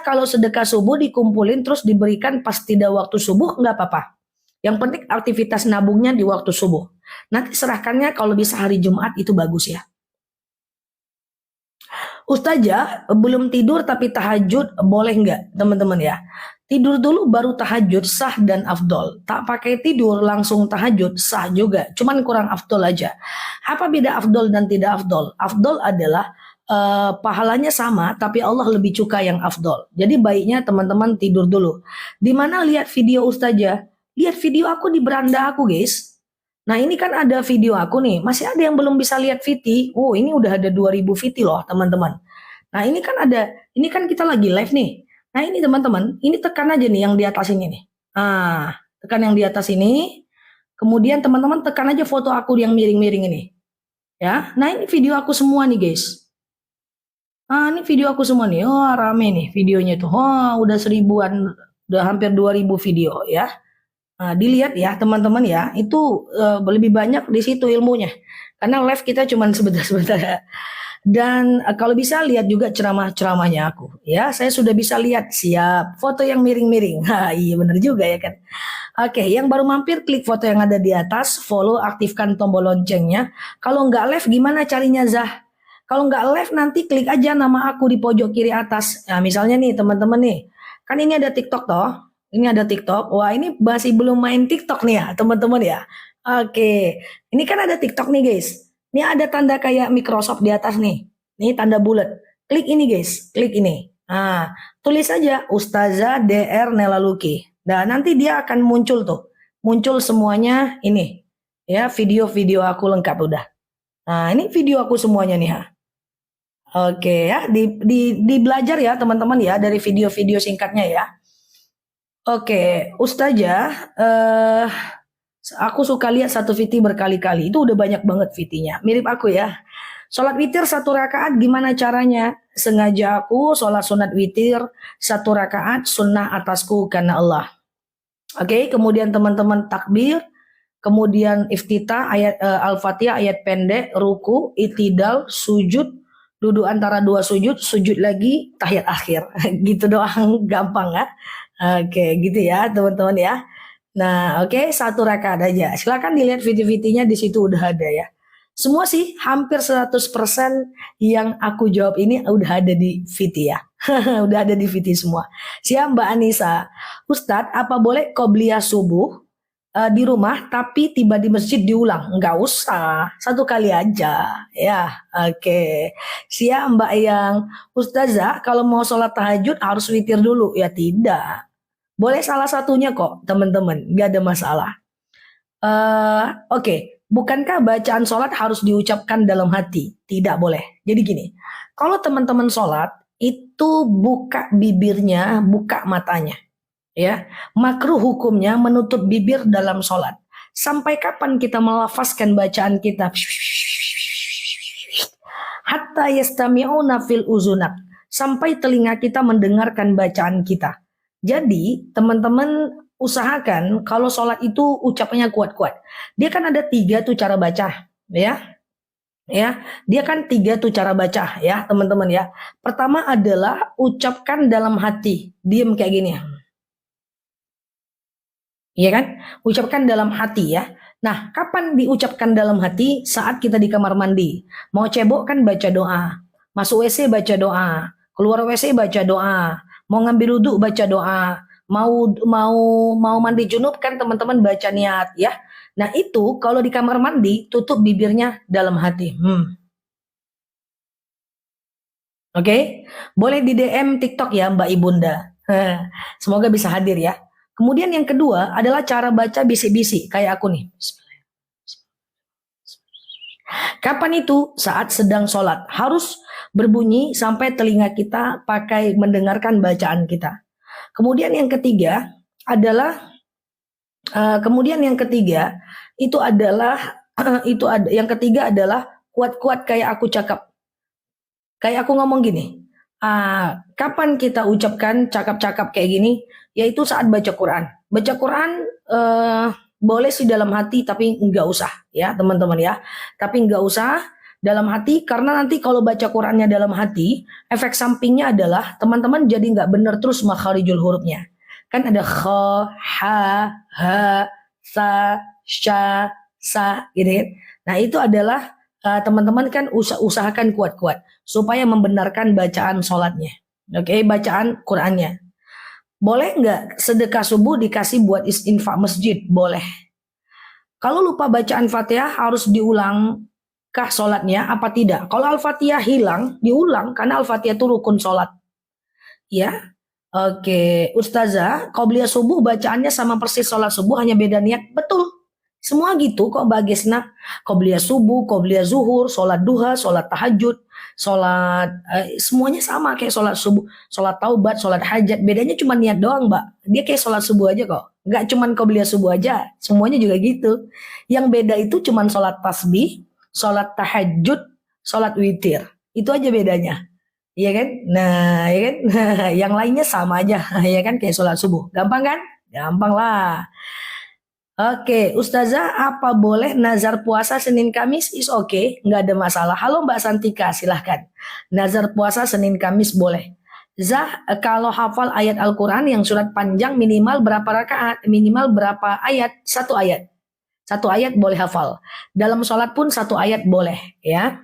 Kalau sedekah subuh dikumpulin terus diberikan pas tidak waktu subuh nggak apa-apa. Yang penting aktivitas nabungnya di waktu subuh. Nanti serahkannya kalau bisa hari Jumat itu bagus ya. Ustazah belum tidur tapi tahajud boleh nggak teman-teman ya? Tidur dulu baru tahajud sah dan afdol. Tak pakai tidur langsung tahajud sah juga, cuman kurang afdol aja. Apa beda afdol dan tidak afdol? Afdol adalah pahalanya sama tapi Allah lebih suka yang afdol. Jadi baiknya teman-teman tidur dulu. Di mana lihat video Ustazah? Lihat video aku di beranda aku guys. Nah ini kan ada video aku nih, masih ada yang belum bisa lihat VT. Oh ini udah ada 2000 VT loh teman-teman. Nah ini kan kita lagi live nih. Nah ini teman-teman, ini tekan aja nih yang di atas ini nih. Ah, tekan yang di atas ini. Kemudian teman-teman tekan aja foto aku yang miring-miring ini. Ya, nah ini video aku semua nih guys. Ah ini video aku semua nih. Oh rame nih videonya tuh. Oh udah 1000-an Udah hampir 2000 video ya. Nah, dilihat ya teman-teman ya, itu lebih banyak di situ ilmunya. Karena live kita cuma sebentar-sebentar ya. Dan kalau bisa lihat juga ceramah-ceramahnya aku. Ya, saya sudah bisa lihat. Siap. Foto yang miring-miring. Iya bener juga ya kan. Oke, yang baru mampir klik foto yang ada di atas, follow, aktifkan tombol loncengnya. Kalau nggak live gimana carinya Zah? Kalau nggak live nanti klik aja nama aku di pojok kiri atas. Nah, misalnya nih teman-teman nih, kan ini ada TikTok toh. Ini ada TikTok. Wah ini masih belum main TikTok nih ya teman-teman ya. Oke, ini kan ada TikTok nih guys. Ini ada tanda kayak Microsoft di atas nih. Ini tanda bulat. Klik ini guys, klik ini. Nah, tulis aja Ustazah DR Nela Luki. Nah, nanti dia akan muncul tuh. Muncul semuanya ini. Ya, video-video aku lengkap udah. Nah, ini video aku semuanya nih ha. Oke ya, di belajar ya teman-teman ya dari video-video singkatnya ya. Oke, Ustazah, aku suka lihat satu VT berkali-kali. Itu udah banyak banget VT-nya. Mirip aku ya. Sholat witir 1 rakaat gimana caranya? Sengaja aku sholat sunat witir 1 rakaat sunnah atasku karena Allah. Oke, kemudian teman-teman takbir, kemudian iftitah ayat Al-Fatihah ayat pendek, ruku, itidal, sujud, duduk antara 2 sujud, sujud lagi, tahiyat akhir. Gitu doang, gampang ya. Oke, gitu ya teman-teman ya. Nah, oke, 1 rakaat aja. Silakan dilihat video-videonya di situ udah ada ya. Semua sih hampir 100% yang aku jawab ini udah ada di VT ya. Udah ada di VT semua. Siap Mbak Anissa. Ustadz, apa boleh qobliyah subuh di rumah tapi tiba di masjid diulang? Enggak usah, 1 kali aja. Ya, oke. Siap Mbak yang Ustazah, kalau mau sholat tahajud harus witir dulu. Ya tidak. Boleh salah satunya kok, teman-teman, nggak ada masalah. Oke, bukankah bacaan sholat harus diucapkan dalam hati? Tidak boleh. Jadi gini, kalau teman-teman sholat itu buka bibirnya, buka matanya, ya. Makruh hukumnya menutup bibir dalam sholat. Sampai kapan kita melafazkan bacaan kita? Hatta yastami'una fil uzunat. Sampai telinga kita mendengarkan bacaan kita. Jadi teman-teman usahakan kalau sholat itu ucapannya kuat-kuat. Dia kan ada 3 tuh cara baca, ya. Ya, dia kan 3 tuh cara baca, ya teman-teman ya. Pertama adalah ucapkan dalam hati, diem kayak gini, ya kan? Ucapkan dalam hati ya. Nah, kapan diucapkan dalam hati? Saat kita di kamar mandi. Mau cebok kan baca doa. Masuk WC baca doa. Keluar WC baca doa. Mau ngambil wudhu baca doa, mau mandi junub kan teman-teman baca niat ya. Nah itu kalau di kamar mandi tutup bibirnya dalam hati. Oke, boleh di DM TikTok ya Mbak Ibunda. Semoga bisa hadir ya. Kemudian yang kedua adalah cara baca bisik-bisik kayak aku nih. Kapan itu? Saat sedang sholat. Harus berbunyi sampai telinga kita pakai mendengarkan bacaan kita. Kemudian yang ketiga adalah yang ketiga adalah kuat-kuat kayak aku cakap. Kayak aku ngomong gini. Kapan kita ucapkan cakap-cakap kayak gini? Yaitu saat baca Quran. Baca Quran boleh sih dalam hati tapi enggak usah ya teman-teman ya. Tapi enggak usah dalam hati karena nanti kalau baca Qurannya dalam hati, efek sampingnya adalah teman-teman jadi enggak benar terus makharijul hurufnya. Kan ada kha, ha, ha, sa, sya, sa gitu ya. Nah itu adalah teman-teman kan usahakan kuat-kuat supaya membenarkan bacaan sholatnya. Oke, bacaan Qurannya. Boleh nggak sedekah subuh dikasih buat infak masjid? Boleh. Kalau lupa bacaan Fatihah harus diulang kah sholatnya apa tidak? Kalau Al-Fatihah hilang, diulang karena Al-Fatihah itu rukun sholat. Ya, oke. Ustazah, qobliyah subuh bacaannya sama persis sholat subuh hanya beda niat. Betul. Semua gitu kok Mbak Gesna. Qobliyah subuh, qobliyah zuhur, sholat duha, sholat tahajud, sholat semuanya sama kayak sholat subuh, sholat taubat, sholat hajat. Bedanya cuma niat doang Mbak. Dia kayak sholat subuh aja kok. Nggak cuma qobliyah subuh aja. Semuanya juga gitu. Yang beda itu cuma sholat tasbih, sholat tahajud, sholat witir. Itu aja bedanya. Iya kan? Nah, ya kan? Yang lainnya sama aja, ya kan? Kayak sholat subuh. Gampang kan? Gampang lah. Oke, Ustazah, apa boleh nazar puasa Senin Kamis? Is oke, nggak ada masalah. Halo Mbak Santika, silahkan. Nazar puasa Senin Kamis boleh. Zah, kalau hafal ayat Al-Quran yang surat panjang minimal berapa rakaat? Minimal berapa ayat? Satu ayat. Satu ayat boleh hafal. Dalam sholat pun satu ayat boleh, ya.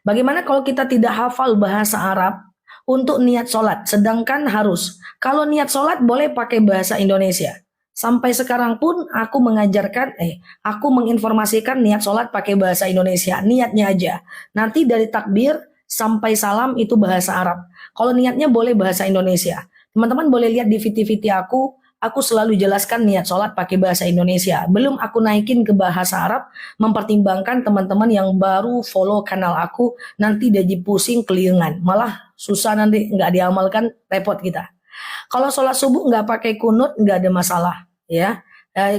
Bagaimana kalau kita tidak hafal bahasa Arab untuk niat sholat, sedangkan harus. Kalau niat sholat boleh pakai bahasa Indonesia. Sampai sekarang pun aku menginformasikan niat sholat pakai bahasa Indonesia, niatnya aja. Nanti dari takbir sampai salam itu bahasa Arab. Kalau niatnya boleh bahasa Indonesia. Teman-teman boleh lihat di video-video aku selalu jelaskan niat sholat pakai bahasa Indonesia. Belum aku naikin ke bahasa Arab, mempertimbangkan teman-teman yang baru follow kanal aku nanti jadi pusing keliengan, malah susah nanti nggak diamalkan, repot kita. Kalau sholat subuh nggak pakai kunut nggak ada masalah, ya.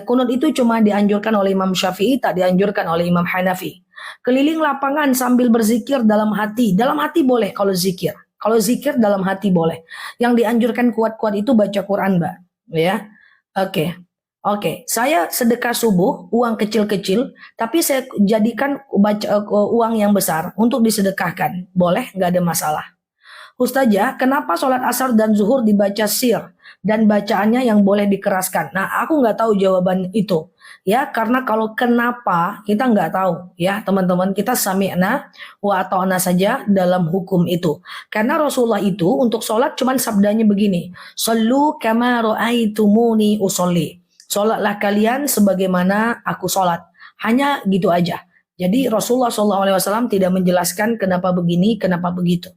Kunut itu cuma dianjurkan oleh Imam Syafi'i, tak dianjurkan oleh Imam Hanafi. Keliling lapangan sambil berzikir dalam hati boleh kalau zikir. Kalau zikir dalam hati boleh. Yang dianjurkan kuat-kuat itu baca Quran, Mbak. Ya, oke. Oke, saya sedekah subuh, uang kecil-kecil, tapi saya jadikan uang yang besar untuk disedekahkan. Boleh, nggak ada masalah. Ustazah, kenapa sholat asar dan zuhur dibaca sir dan bacaannya yang boleh dikeraskan? Nah, aku nggak tahu jawaban itu. Ya, karena kalau kenapa kita nggak tahu. Ya, teman-teman, kita sami'na wa ata'na saja dalam hukum itu. Karena Rasulullah itu untuk sholat cuman sabdanya begini. Sallu kama ra'aitumuni usolli. Sholatlah kalian sebagaimana aku sholat. Hanya gitu aja. Jadi Rasulullah SAW tidak menjelaskan kenapa begini, kenapa begitu.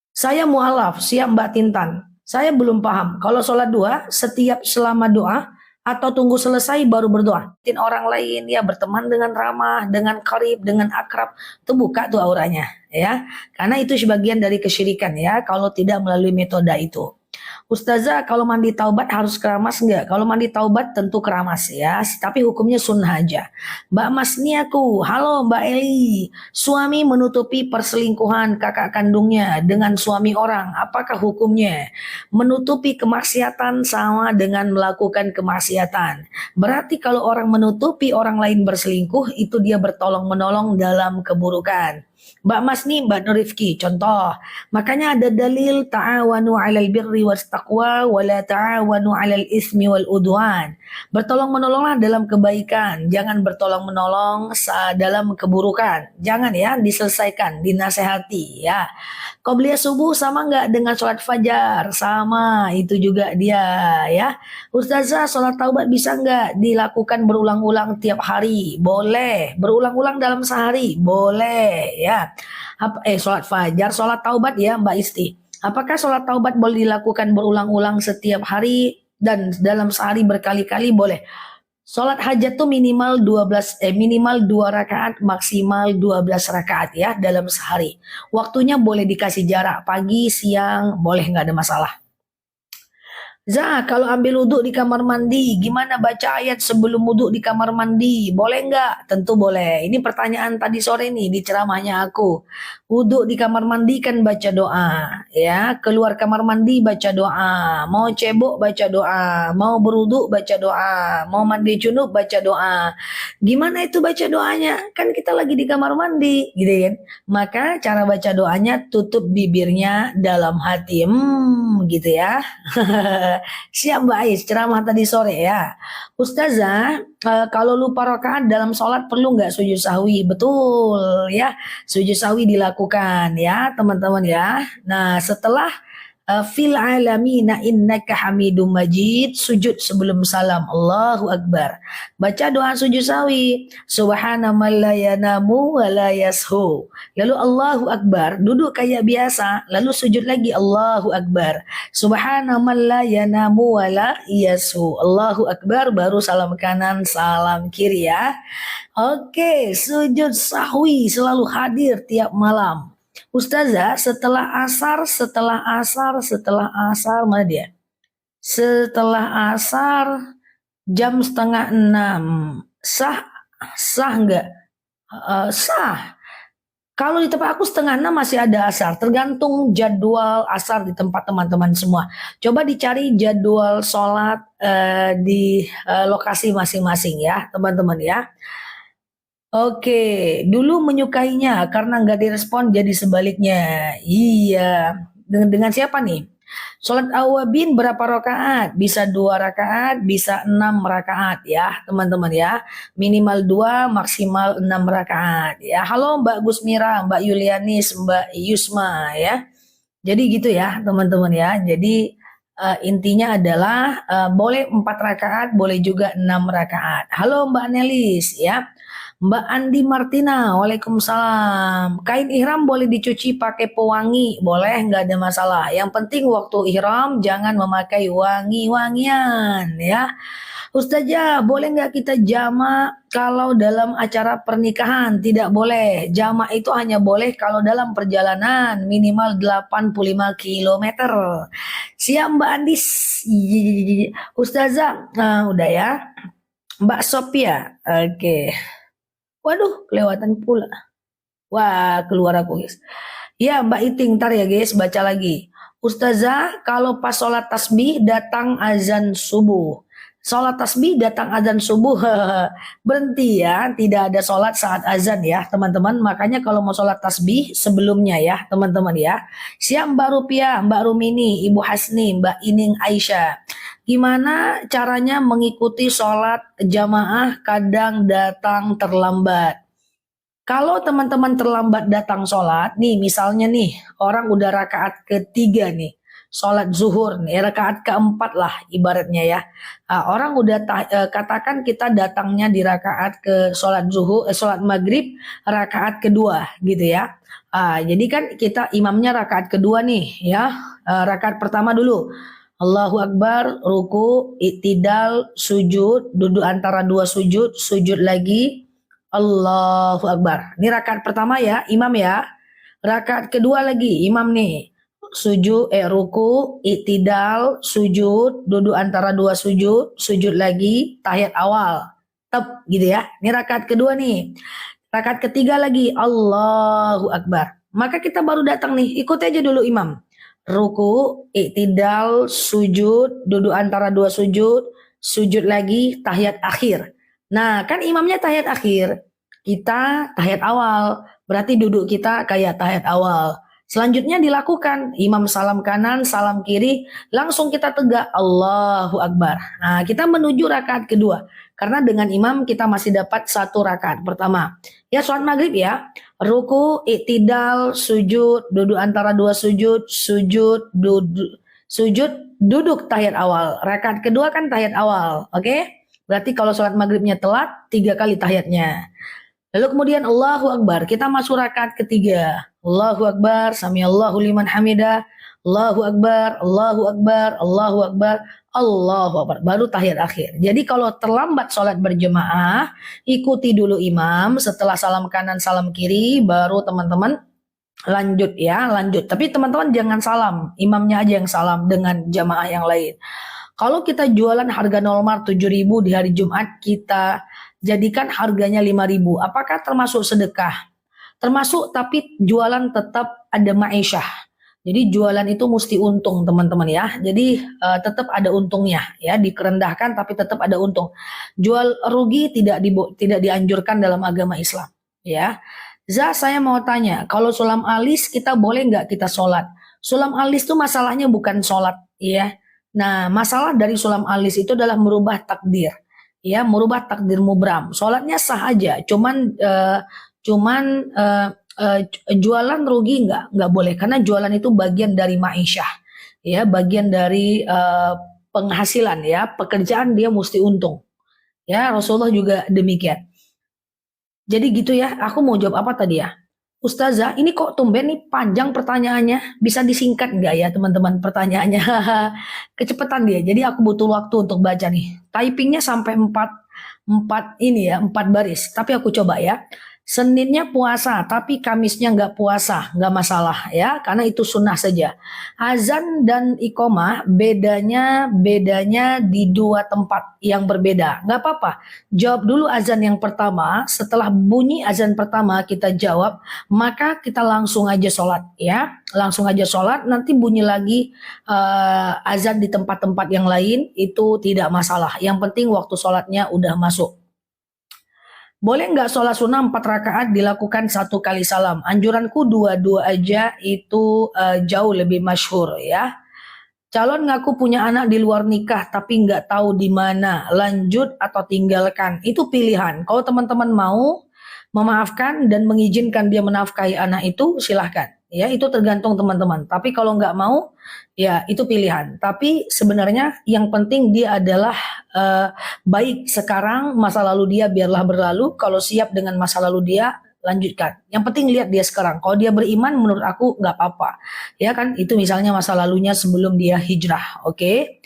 Saya mualaf, siap Mbak Tintan. Saya belum paham. Kalau sholat dua, setiap selama doa atau tunggu selesai baru berdoa. Orang lain ya berteman dengan ramah, dengan karib, dengan akrab, itu buka tuh auranya, ya. Karena itu sebagian dari kesyirikan ya. Kalau tidak melalui metode itu. Ustazah, kalau mandi taubat harus keramas enggak? Kalau mandi taubat tentu keramas ya, tapi hukumnya sunnah aja. Mbak Mas nih aku, halo Mbak Eli. Suami menutupi perselingkuhan kakak kandungnya dengan suami orang, apakah hukumnya? Menutupi kemaksiatan sama dengan melakukan kemaksiatan. Berarti kalau orang menutupi orang lain berselingkuh, itu dia bertolong menolong dalam keburukan. Mbak Mas nih, Mbak Nurifki, contoh. Makanya ada dalil ta'awanu 'alal birri was taqwa wa la ta'awanu 'alal ismi wal udwan. Bertolong menolonglah dalam kebaikan, jangan bertolong menolong dalam keburukan. Jangan ya, diselesaikan, dinasehati ya. Qobliyah subuh sama nggak dengan sholat fajar? Sama, itu juga dia ya. Ustazah, sholat taubat bisa nggak dilakukan berulang-ulang tiap hari? Boleh. Berulang-ulang dalam sehari? Boleh ya. Sholat fajar, sholat taubat ya Mbak Isti. Apakah sholat taubat boleh dilakukan berulang-ulang setiap hari dan dalam sehari berkali-kali? Boleh. Sholat hajat tuh minimal 2 rakaat, maksimal 12 rakaat ya dalam sehari. Waktunya boleh dikasih jarak pagi, siang, boleh nggak ada masalah. Kalau ambil wudhu di kamar mandi, gimana baca ayat sebelum wudhu di kamar mandi? Boleh nggak? Tentu boleh. Ini pertanyaan tadi sore nih di ceramahnya aku. Wudhu di kamar mandi kan baca doa, ya. Keluar kamar mandi baca doa. Mau cebok baca doa. Mau berwudhu baca doa. Mau mandi junub baca doa. Gimana itu baca doanya? Kan kita lagi di kamar mandi, gitu kan? Maka cara baca doanya tutup bibirnya dalam hati, gitu ya. Siap Mbak Ais, ceramah tadi sore ya. Ustazah, kalau lupa rakaat dalam sholat perlu nggak sujud sahwi? Betul ya, sujud sahwi dilakukan ya teman-teman ya. Nah setelah fil alamina innaka hamidum majid, sujud sebelum salam, Allahu Akbar. Baca doa sujud sawi, subhana man la yanamu wa la yashu. Lalu Allahu Akbar, duduk kayak biasa, lalu sujud lagi Allahu Akbar. Subhana man la yanamu wa la yashu. Allahu Akbar, baru salam kanan, salam kiri ya. Oke, sujud sahwi selalu hadir tiap malam. Ustazah, setelah asar, mana dia? Setelah asar, jam setengah 6. Sah, sah enggak? Sah. Kalau di tempat aku setengah 6 masih ada asar, tergantung jadwal asar di tempat teman-teman semua. Coba dicari jadwal sholat di lokasi masing-masing ya teman-teman ya. Oke, dulu menyukainya karena nggak direspon jadi sebaliknya. Iya, dengan siapa nih? Sholat awabin berapa rakaat? Bisa 2 rakaat, bisa 6 rakaat ya teman-teman ya. Minimal 2, maksimal 6 rakaat ya. Halo Mbak Gusmira, Mbak Yulianis, Mbak Yusma ya. Jadi gitu ya teman-teman ya. Jadi intinya adalah boleh 4 rakaat, boleh juga 6 rakaat. Halo Mbak Nelis ya. Mbak Andi Martina, Waalaikumsalam. Kain ihram boleh dicuci pakai pewangi, boleh nggak ada masalah. Yang penting waktu ihram jangan memakai wangi-wangian ya. Ustazah, boleh nggak kita jamak kalau dalam acara pernikahan? Tidak boleh. Jamak itu hanya boleh kalau dalam perjalanan minimal 85 kilometer. Siap Mbak Andis. Ustazah, nah udah ya. Mbak Sophia, oke. Waduh, kelewatan pula. Wah, keluar aku guys. Ya, Mbak Iting, ntar ya guys, baca lagi. Ustazah, kalau pas sholat tasbih datang azan subuh. Sholat tasbih datang azan subuh, berhenti ya. Tidak ada sholat saat azan ya, teman-teman. Makanya kalau mau sholat tasbih sebelumnya ya, teman-teman ya. Siap Mbak Rupiah, Mbak Rumini, Ibu Hasni, Mbak Ining Aisyah. Gimana caranya mengikuti sholat jamaah kadang datang terlambat? Kalau teman-teman terlambat datang sholat, nih misalnya nih orang udah rakaat ketiga nih, sholat zuhur nih, rakaat keempat lah ibaratnya ya. Orang udah katakan kita datangnya di rakaat ke sholat zuhur, sholat maghrib rakaat kedua gitu ya. Jadi kan kita imamnya rakaat kedua nih ya, rakaat pertama dulu. Allahu Akbar, ruku, iktidal, sujud, duduk antara dua sujud, sujud lagi, Allahu Akbar. Ini rakaat pertama ya, imam ya. Rakaat kedua lagi, imam nih. Sujud, ruku, iktidal, sujud, duduk antara dua sujud, sujud lagi, tahiyat awal. Tep gitu ya. Ini rakaat kedua nih. Rakaat ketiga lagi, Allahu Akbar. Maka kita baru datang nih, ikut aja dulu imam. Ruku, iktidal, sujud, duduk antara dua sujud, sujud lagi, tahiyat akhir. Nah, kan imamnya tahiyat akhir, kita tahiyat awal, berarti duduk kita kayak tahiyat awal. Selanjutnya dilakukan, imam salam kanan, salam kiri, langsung kita tegak, Allahu Akbar. Nah, kita menuju rakaat kedua, karena dengan imam kita masih dapat 1 rakaat pertama. Ya, sholat maghrib ya, ruku, iktidal, sujud, duduk antara dua sujud, sujud, duduk tahiyat awal. Rakaat kedua kan tahiyat awal, oke? Berarti kalau sholat maghribnya telat, 3 kali tahiyatnya. Lalu kemudian Allahu Akbar, kita masuk rakaat ketiga. Allahu Akbar, samiallahu liman hamidah. Allahu Akbar, Allahu Akbar, Allahu Akbar, Allahu Akbar. Baru tahiyat akhir. Jadi kalau terlambat sholat berjemaah, ikuti dulu imam. Setelah salam kanan, salam kiri, baru teman-teman lanjut ya, lanjut. Tapi teman-teman jangan salam, imamnya aja yang salam dengan jamaah yang lain. Kalau kita jualan harga normal 7.000 di hari Jumat, kita jadikan harganya 5.000. Apakah termasuk sedekah? Termasuk, tapi jualan tetap ada ma'isyah. Jadi jualan itu mesti untung teman-teman ya. Jadi tetap ada untungnya ya, dikerendahkan tapi tetap ada untung. Jual rugi tidak dianjurkan dalam agama Islam ya. Saya mau tanya, kalau sulam alis kita boleh nggak kita sholat? Sulam alis itu masalahnya bukan sholat ya. Nah, masalah dari sulam alis itu adalah merubah takdir, ya, merubah takdir mubram. Sholatnya sah aja, cuman jualan rugi nggak boleh, karena jualan itu bagian dari ma'isyah, ya, bagian dari penghasilan, ya, pekerjaan dia mesti untung, ya. Rasulullah juga demikian. Jadi gitu ya. Aku mau jawab apa tadi ya? Ustazah, ini kok tumben nih panjang pertanyaannya. Bisa disingkat nggak ya teman-teman pertanyaannya? Kecepatan dia. Jadi aku butuh waktu untuk baca nih. Typingnya sampai 4 ini ya, 4 baris. Tapi aku coba ya. Seninnya puasa, tapi Kamisnya nggak puasa, nggak masalah ya, karena itu sunnah saja. Azan dan iqomah bedanya di dua tempat yang berbeda. Nggak apa-apa. Jawab dulu azan yang pertama. Setelah bunyi azan pertama kita jawab, maka kita langsung aja sholat ya, langsung aja sholat. Nanti bunyi lagi azan di tempat-tempat yang lain itu tidak masalah. Yang penting waktu sholatnya udah masuk. Boleh nggak sholat sunnah 4 rakaat dilakukan 1 kali salam? Anjuranku dua-dua aja itu jauh lebih masyhur ya. Calon ngaku punya anak di luar nikah tapi nggak tahu di mana, lanjut atau tinggalkan. Itu pilihan. Kalau teman-teman mau memaafkan dan mengizinkan dia menafkahi anak itu, silahkan. Ya, itu tergantung teman-teman. Tapi kalau nggak mau, ya itu pilihan. Tapi sebenarnya yang penting dia adalah baik sekarang, masa lalu dia biarlah berlalu. Kalau siap dengan masa lalu dia, lanjutkan. Yang penting lihat dia sekarang. Kalau dia beriman, menurut aku nggak apa-apa. Ya kan, itu misalnya masa lalunya sebelum dia hijrah. Oke.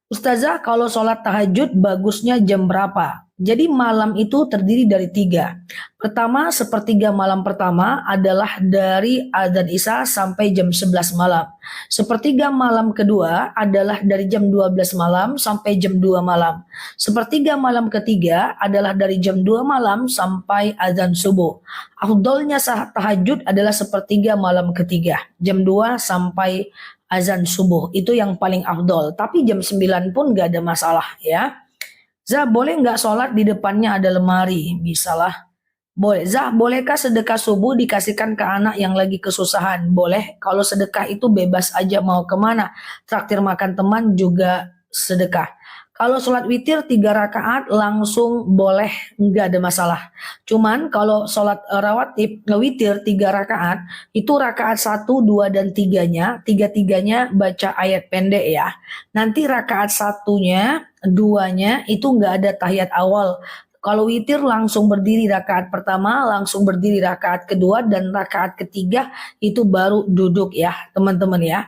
Ustazah, kalau sholat tahajud bagusnya jam berapa? Jadi malam itu terdiri dari 3. Pertama, sepertiga malam pertama adalah dari adzan Isya sampai jam 11 malam. Sepertiga malam kedua adalah dari jam 12 malam sampai jam 2 malam. Sepertiga malam ketiga adalah dari jam 2 malam sampai adzan subuh. Afdolnya tahajud adalah sepertiga malam ketiga, jam 2 sampai azan subuh. Itu yang paling afdol. Tapi jam 9 pun gak ada masalah ya. Zah, boleh nggak sholat di depannya ada lemari? Bisalah. Boleh. Zah, bolehkah sedekah subuh dikasihkan ke anak yang lagi kesusahan? Boleh. Kalau sedekah itu bebas aja mau kemana. Traktir makan teman juga sedekah. Kalau sholat witir 3 rakaat langsung boleh, nggak ada masalah. Cuman kalau sholat rawatib witir 3 rakaat, itu rakaat 1, 2, dan 3-nya, 3-3-nya baca ayat pendek ya. Nanti rakaat 1-nya, 2-nya itu nggak ada tahiyat awal. Kalau witir langsung berdiri rakaat pertama, langsung berdiri rakaat kedua, dan rakaat ketiga itu baru duduk ya teman-teman ya.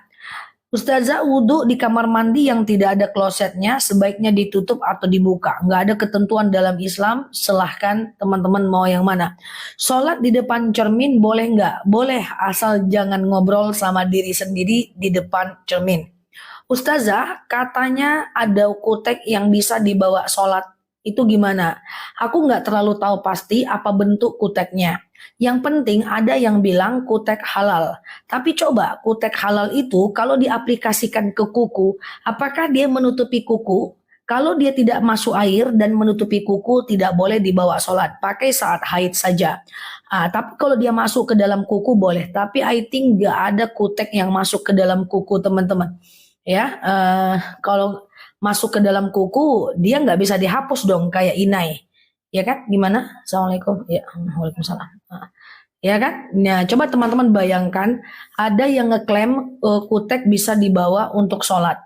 Ustazah, wudhu di kamar mandi yang tidak ada klosetnya sebaiknya ditutup atau dibuka. Nggak ada ketentuan dalam Islam, silahkan teman-teman mau yang mana. Sholat di depan cermin boleh nggak? Boleh, asal jangan ngobrol sama diri sendiri di depan cermin. Ustazah, katanya ada kutek yang bisa dibawa sholat. Itu gimana? Aku nggak terlalu tahu pasti apa bentuk kuteknya. Yang penting ada yang bilang kutek halal. Tapi coba kutek halal itu kalau diaplikasikan ke kuku, apakah dia menutupi kuku? Kalau dia tidak masuk air dan menutupi kuku, tidak boleh dibawa sholat. Pakai saat haid saja. Tapi kalau dia masuk ke dalam kuku boleh. Tapi I think nggak ada kutek yang masuk ke dalam kuku teman-teman. Ya, kalau masuk ke dalam kuku, dia nggak bisa dihapus dong kayak inai. Ya kan? Gimana? Assalamualaikum. Ya, waalaikumsalam. Ya kan? Nah, coba teman-teman bayangkan ada yang ngeklaim kutek bisa dibawa untuk sholat.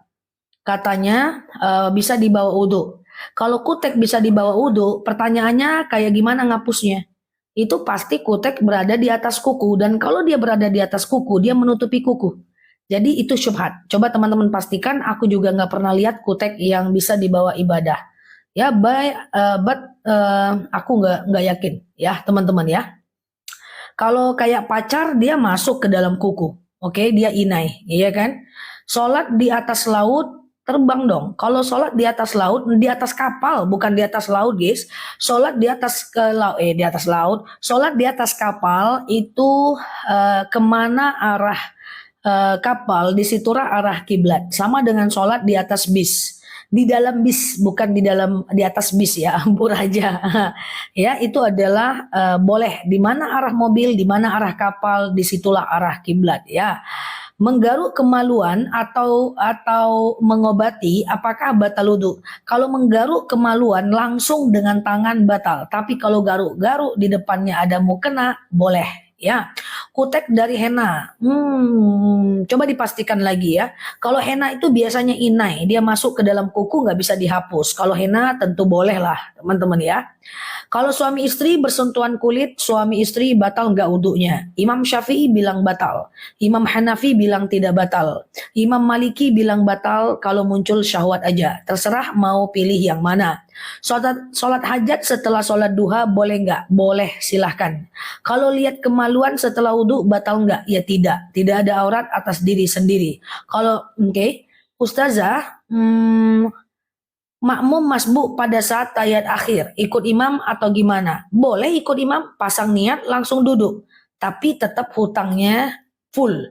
Katanya bisa dibawa wudhu. Kalau kutek bisa dibawa wudhu, pertanyaannya kayak gimana ngapusnya? Itu pasti kutek berada di atas kuku. Dan kalau dia berada di atas kuku, dia menutupi kuku. Jadi itu syubhat. Coba teman-teman pastikan, aku juga nggak pernah lihat kutek yang bisa dibawa ibadah. Ya, but aku nggak yakin ya teman-teman ya. Kalau kayak pacar dia masuk ke dalam kuku, oke, dia inai, iya kan? Sholat di atas laut terbang dong. Kalau sholat di atas laut, di atas kapal, bukan di atas laut, guys. Sholat di atas di atas laut, sholat di atas kapal itu kemana arah kapal, di situlah arah kiblat. Sama dengan sholat di atas bis. Di dalam bis, bukan di atas bis ya, ampun aja. Ya, itu adalah boleh. Di mana arah mobil, di mana arah kapal, disitulah arah kiblat ya. Menggaruk kemaluan atau mengobati, apakah batal wudu? Kalau menggaruk kemaluan langsung dengan tangan batal. Tapi kalau garuk-garuk di depannya ada mukena, boleh. Ya, Kutek dari henna. Coba dipastikan lagi ya. Kalau henna itu biasanya inai, dia masuk ke dalam kuku nggak bisa dihapus. Kalau henna tentu boleh lah teman-teman ya. Kalau suami istri bersentuhan kulit, suami istri batal nggak wudhunya? Imam Syafi'i bilang batal. Imam Hanafi bilang tidak batal. Imam Maliki bilang batal kalau muncul syahwat aja. Terserah mau pilih yang mana. Sholat hajat setelah sholat duha boleh nggak? Boleh, silahkan. Kalau lihat kemaluan setelah wudhu batal nggak? Ya tidak. Tidak ada aurat atas diri sendiri. Kalau, Ustazah, makmum masbuk pada saat tahiyat akhir, ikut imam atau gimana? Boleh ikut imam, pasang niat langsung duduk. Tapi tetap hutangnya full.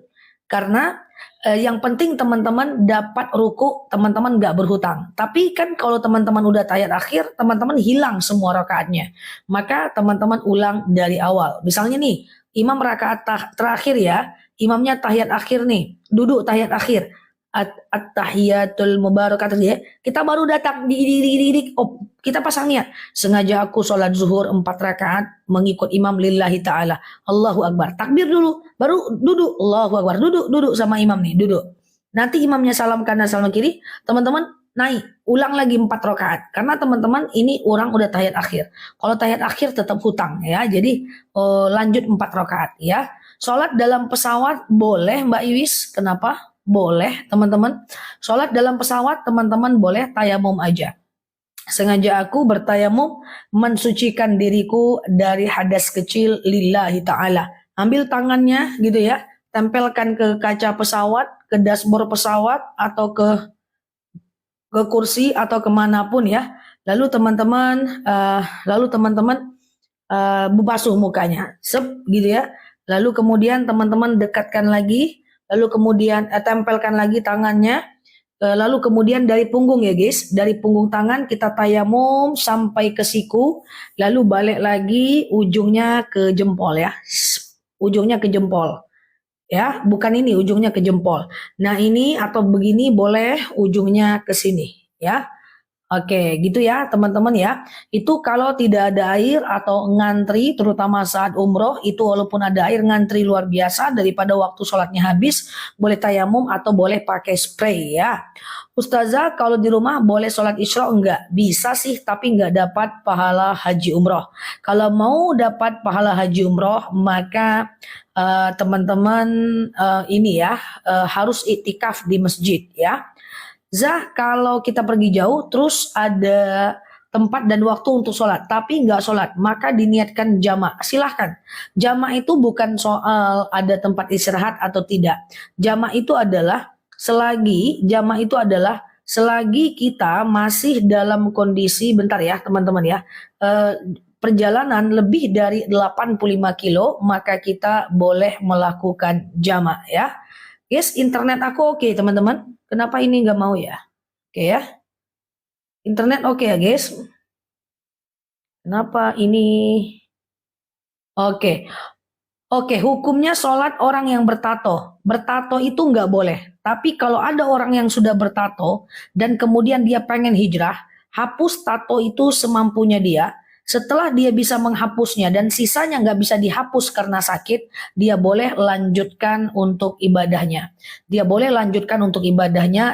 Karena yang penting teman-teman dapat ruku, teman-teman nggak berhutang. Tapi kan kalau teman-teman udah tahiyat akhir, teman-teman hilang semua rakaatnya. Maka teman-teman ulang dari awal. Misalnya nih, imam rakaat terakhir ya, imamnya tahiyat akhir nih, duduk tahiyat akhir. At-tahiyatul mubarakatuh ya. Kita baru datang kita pasang niat. Sengaja aku sholat zuhur 4 rakaat mengikut imam lillahi ta'ala. Allahu Akbar. Takbir dulu. Baru duduk. Allahu Akbar. Duduk sama imam nih. Duduk. Nanti imamnya salam kanan salam kiri. Teman-teman naik. Ulang lagi 4 rakaat. Karena teman-teman ini orang udah tahiyat akhir. Kalau tahiyat akhir tetap hutang ya. Jadi lanjut 4 rakaat ya. Sholat dalam pesawat boleh Mbak Iwis. Kenapa? Boleh teman-teman. Sholat dalam pesawat teman-teman boleh tayamum aja. Sengaja aku bertayamum mensucikan diriku dari hadas kecil lillahi ta'ala. Ambil tangannya gitu ya. Tempelkan ke kaca pesawat, ke dashboard pesawat atau ke kursi atau kemanapun ya. Lalu teman-teman basuh mukanya. Gitu ya. Lalu kemudian teman-teman dekatkan lagi. Lalu kemudian tempelkan lagi tangannya. Lalu kemudian dari punggung ya guys. Dari punggung tangan kita tayamum sampai ke siku. Lalu balik lagi ujungnya ke jempol ya. Ujungnya ke jempol. Ya, bukan ini ujungnya ke jempol. Nah ini atau begini boleh ujungnya ke sini ya. Oke, gitu ya teman-teman ya. Itu kalau tidak ada air atau ngantri, terutama saat umroh, itu walaupun ada air ngantri luar biasa daripada waktu sholatnya habis, boleh tayamum atau boleh pakai spray ya. Ustazah, kalau di rumah boleh sholat isya enggak? Bisa sih, tapi enggak dapat pahala haji umroh. Kalau mau dapat pahala haji umroh, maka teman-teman ini ya harus iktikaf di masjid ya. Zah, kalau kita pergi jauh terus ada tempat dan waktu untuk sholat tapi nggak sholat maka diniatkan jamak. Silahkan. Jamak itu bukan soal ada tempat istirahat atau tidak. Jamak itu adalah selagi kita masih dalam kondisi bentar ya teman-teman ya, perjalanan lebih dari 85 kilo maka kita boleh melakukan jamak ya. Yes, internet aku oke teman-teman. Kenapa ini nggak mau ya? Oke ya. Internet oke ya guys. Kenapa ini? Oke. Oke, hukumnya sholat orang yang bertato. Bertato itu nggak boleh. Tapi kalau ada orang yang sudah bertato dan kemudian dia pengen hijrah, hapus tato itu semampunya dia. Setelah dia bisa menghapusnya dan sisanya nggak bisa dihapus karena sakit, dia boleh lanjutkan untuk ibadahnya.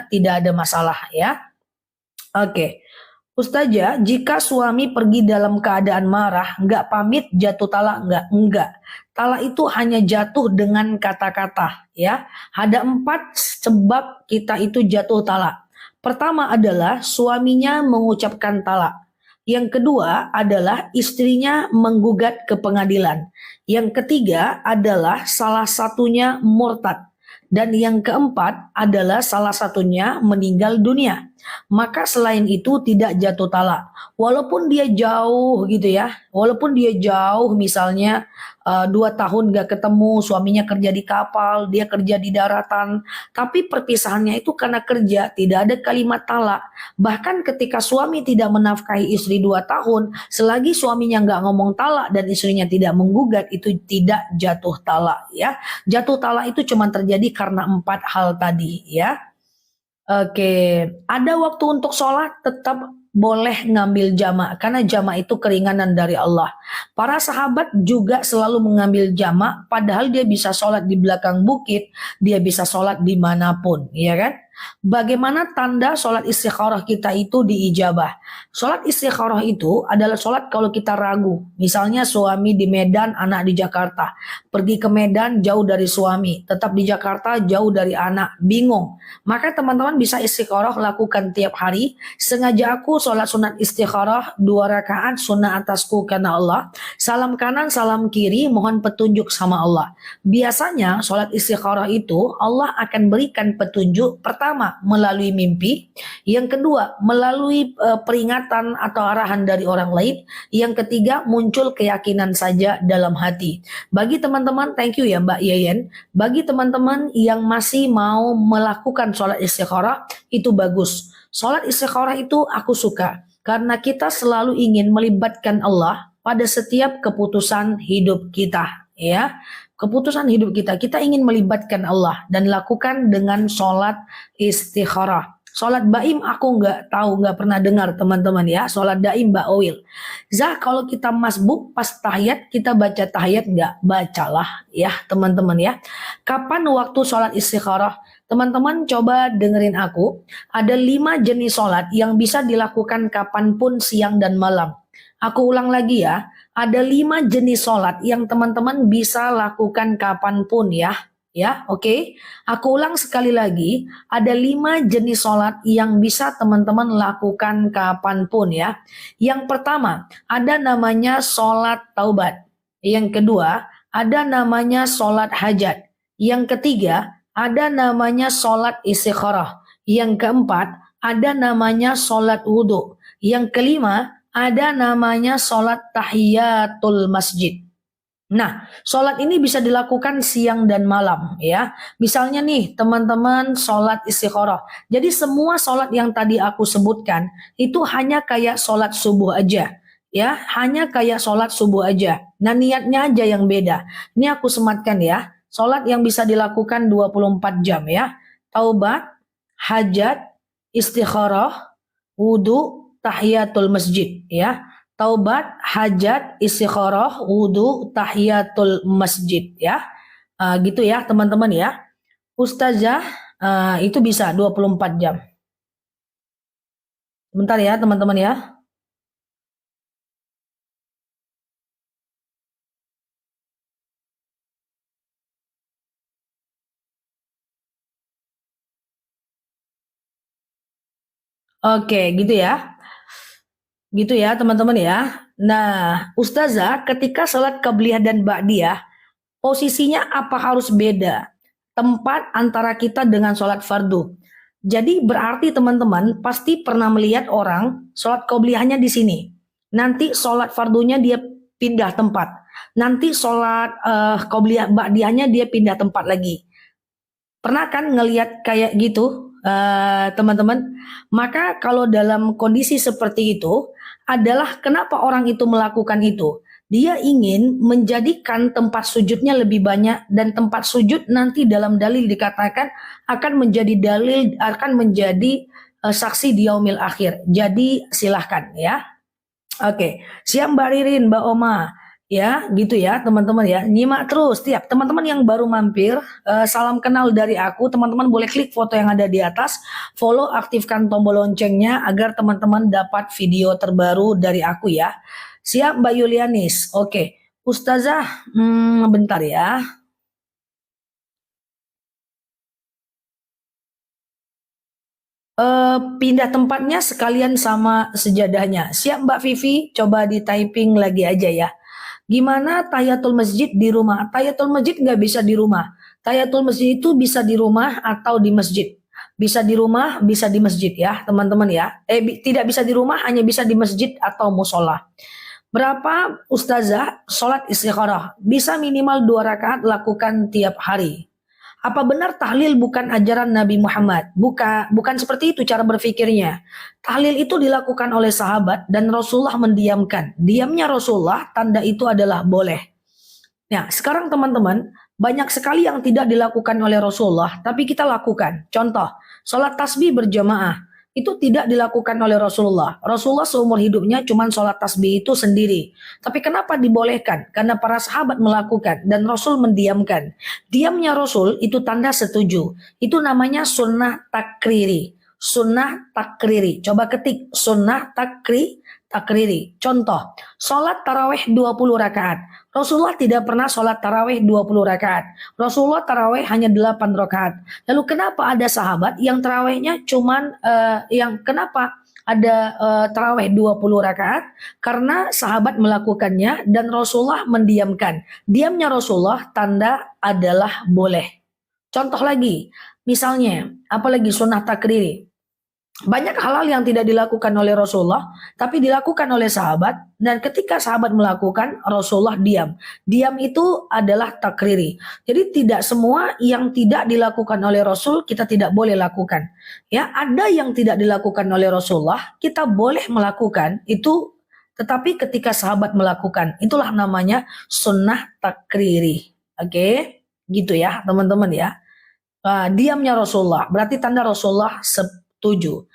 Tidak ada masalah ya. Oke. Ustazah, jika suami pergi dalam keadaan marah, nggak pamit jatuh talak nggak? Enggak. Talak itu hanya jatuh dengan kata-kata ya. Ada 4 sebab kita itu jatuh talak. Pertama adalah suaminya mengucapkan talak. Yang kedua adalah istrinya menggugat ke pengadilan. Yang ketiga adalah salah satunya murtad. Dan yang keempat adalah salah satunya meninggal dunia. Maka selain itu tidak jatuh talak. Walaupun dia jauh gitu ya. Walaupun dia jauh misalnya 2 tahun gak ketemu, suaminya kerja di kapal, dia kerja di daratan. Tapi perpisahannya itu karena kerja, tidak ada kalimat talak. Bahkan ketika suami tidak menafkahi istri 2 tahun, selagi suaminya gak ngomong talak dan istrinya tidak menggugat, itu tidak jatuh talak ya. Jatuh talak itu cuma terjadi karena 4 hal tadi ya. Oke, ada waktu untuk sholat tetap boleh ngambil jamak karena jamak itu keringanan dari Allah. Para sahabat juga selalu mengambil jamak padahal dia bisa sholat di belakang bukit, dia bisa sholat dimanapun, ya kan? Bagaimana tanda sholat istikharah kita itu diijabah? Sholat istikharah itu adalah sholat kalau kita ragu. Misalnya suami di Medan, anak di Jakarta. Pergi ke Medan jauh dari suami, tetap di Jakarta jauh dari anak, bingung. Maka teman-teman bisa istikharah lakukan tiap hari. Sengaja aku sholat sunat istikharah 2 rakaat sunnah atasku karena Allah. Salam kanan, salam kiri, mohon petunjuk sama Allah. Biasanya sholat istikharah itu Allah akan berikan petunjuk pertama melalui mimpi, yang kedua melalui peringatan atau arahan dari orang lain, yang ketiga muncul keyakinan saja dalam hati. Bagi teman-teman, thank you ya Mbak Yeyen, bagi teman-teman yang masih mau melakukan sholat istikharah itu bagus. Sholat istikharah itu aku suka karena kita selalu ingin melibatkan Allah pada setiap keputusan hidup kita, ya. Keputusan hidup kita ingin melibatkan Allah dan lakukan dengan sholat istikharah. Sholat baim aku nggak tahu, nggak pernah dengar teman-teman ya. Sholat daim Mbak Owil. Zah, kalau kita masbuk pas tahiyat kita baca tahiyat nggak? Bacalah ya teman-teman ya. Kapan waktu sholat istikharah? Teman-teman coba dengerin aku. Ada 5 jenis sholat yang bisa dilakukan kapanpun siang dan malam. Aku ulang lagi ya. Ada 5 jenis sholat yang teman-teman bisa lakukan kapanpun ya. Ya, oke. Aku ulang sekali lagi. Ada 5 jenis sholat yang bisa teman-teman lakukan kapanpun ya. Yang pertama, ada namanya sholat taubat. Yang kedua, ada namanya sholat hajat. Yang ketiga, ada namanya sholat istikharah. Yang keempat, ada namanya sholat wudhu. Yang kelima, ada namanya sholat tahiyatul masjid. Nah, sholat ini bisa dilakukan siang dan malam ya. Misalnya nih teman-teman sholat istikharah. Jadi semua sholat yang tadi aku sebutkan itu hanya kayak sholat subuh aja. Ya, hanya kayak sholat subuh aja. Nah, niatnya aja yang beda. Ini aku sematkan ya. Sholat yang bisa dilakukan 24 jam ya. Taubat, hajat, istikharah, wudhu, tahiyatul masjid ya. Taubat, hajat, istikharah, wudhu, tahiyatul masjid ya. Gitu ya teman-teman ya. Ustazah itu bisa 24 jam. Bentar ya teman-teman ya. Oke, gitu ya. Gitu ya teman-teman ya. Nah, Ustazah ketika sholat qabliyah dan ba'diyah, posisinya apa harus beda? Tempat antara kita dengan sholat fardu. Jadi berarti teman-teman pasti pernah melihat orang sholat qabliyahnya di sini. Nanti sholat fardunya dia pindah tempat. Nanti sholat qabliyah ba'diyahnya dia pindah tempat lagi. Pernah kan ngelihat kayak gitu teman-teman? Maka kalau dalam kondisi seperti itu adalah kenapa orang itu melakukan itu. Dia ingin menjadikan tempat sujudnya lebih banyak dan tempat sujud nanti dalam dalil dikatakan akan menjadi dalil, akan menjadi saksi di yaumil akhir. Jadi silahkan ya. Oke, siap Mbak Ririn, Mbak Oma. Ya, gitu ya teman-teman ya. Nyimak terus tiap teman-teman yang baru mampir, salam kenal dari aku. Teman-teman boleh klik foto yang ada di atas, follow, aktifkan tombol loncengnya agar teman-teman dapat video terbaru dari aku ya. Siap Mbak Yulianis. Oke, Ustazah, bentar ya. Pindah tempatnya sekalian sama sejadahnya. Siap Mbak Vivi, coba di typing lagi aja ya. Gimana tahiyatul masjid di rumah? Tahiyatul masjid nggak bisa di rumah. Tahiyatul masjid itu bisa di rumah atau di masjid. Bisa di rumah, bisa di masjid ya teman-teman ya. Tidak bisa di rumah, hanya bisa di masjid atau musola. Berapa Ustazah sholat istikharah? Bisa minimal 2 rakaat lakukan tiap hari. Apa benar tahlil bukan ajaran Nabi Muhammad? Bukan seperti itu cara berpikirnya. Tahlil itu dilakukan oleh sahabat dan Rasulullah mendiamkan. Diamnya Rasulullah, tanda itu adalah boleh. Nah, sekarang teman-teman, banyak sekali yang tidak dilakukan oleh Rasulullah, tapi kita lakukan. Contoh, sholat tasbih berjamaah. itu tidak dilakukan oleh Rasulullah. Rasulullah seumur hidupnya cuma sholat tasbih itu sendiri. Tapi kenapa dibolehkan? Karena para sahabat melakukan dan Rasul mendiamkan. Diamnya Rasul itu tanda setuju. Itu namanya sunnah takriri. Sunnah takriri. Coba ketik sunnah takriri. Contoh, sholat taraweh 20 rakaat. Rasulullah tidak pernah sholat taraweh 20 rakaat. Rasulullah taraweh hanya 8 rakaat. Lalu kenapa ada sahabat yang tarawehnya cuman kenapa ada taraweh 20 rakaat? Karena sahabat melakukannya dan Rasulullah mendiamkan. Diamnya Rasulullah tanda adalah boleh. Contoh lagi, misalnya apalagi sunnah takriri. Banyak hal-hal yang tidak dilakukan oleh Rasulullah, tapi dilakukan oleh sahabat, dan ketika sahabat melakukan, Rasulullah diam. Diam itu adalah takriri. Jadi tidak semua yang tidak dilakukan oleh Rasul kita tidak boleh lakukan. Ya, ada yang tidak dilakukan oleh Rasulullah, kita boleh melakukan itu, tetapi ketika sahabat melakukan, itulah namanya sunnah takriri. Oke, gitu ya teman-teman ya. Diamnya Rasulullah berarti tanda Rasulullah setuju.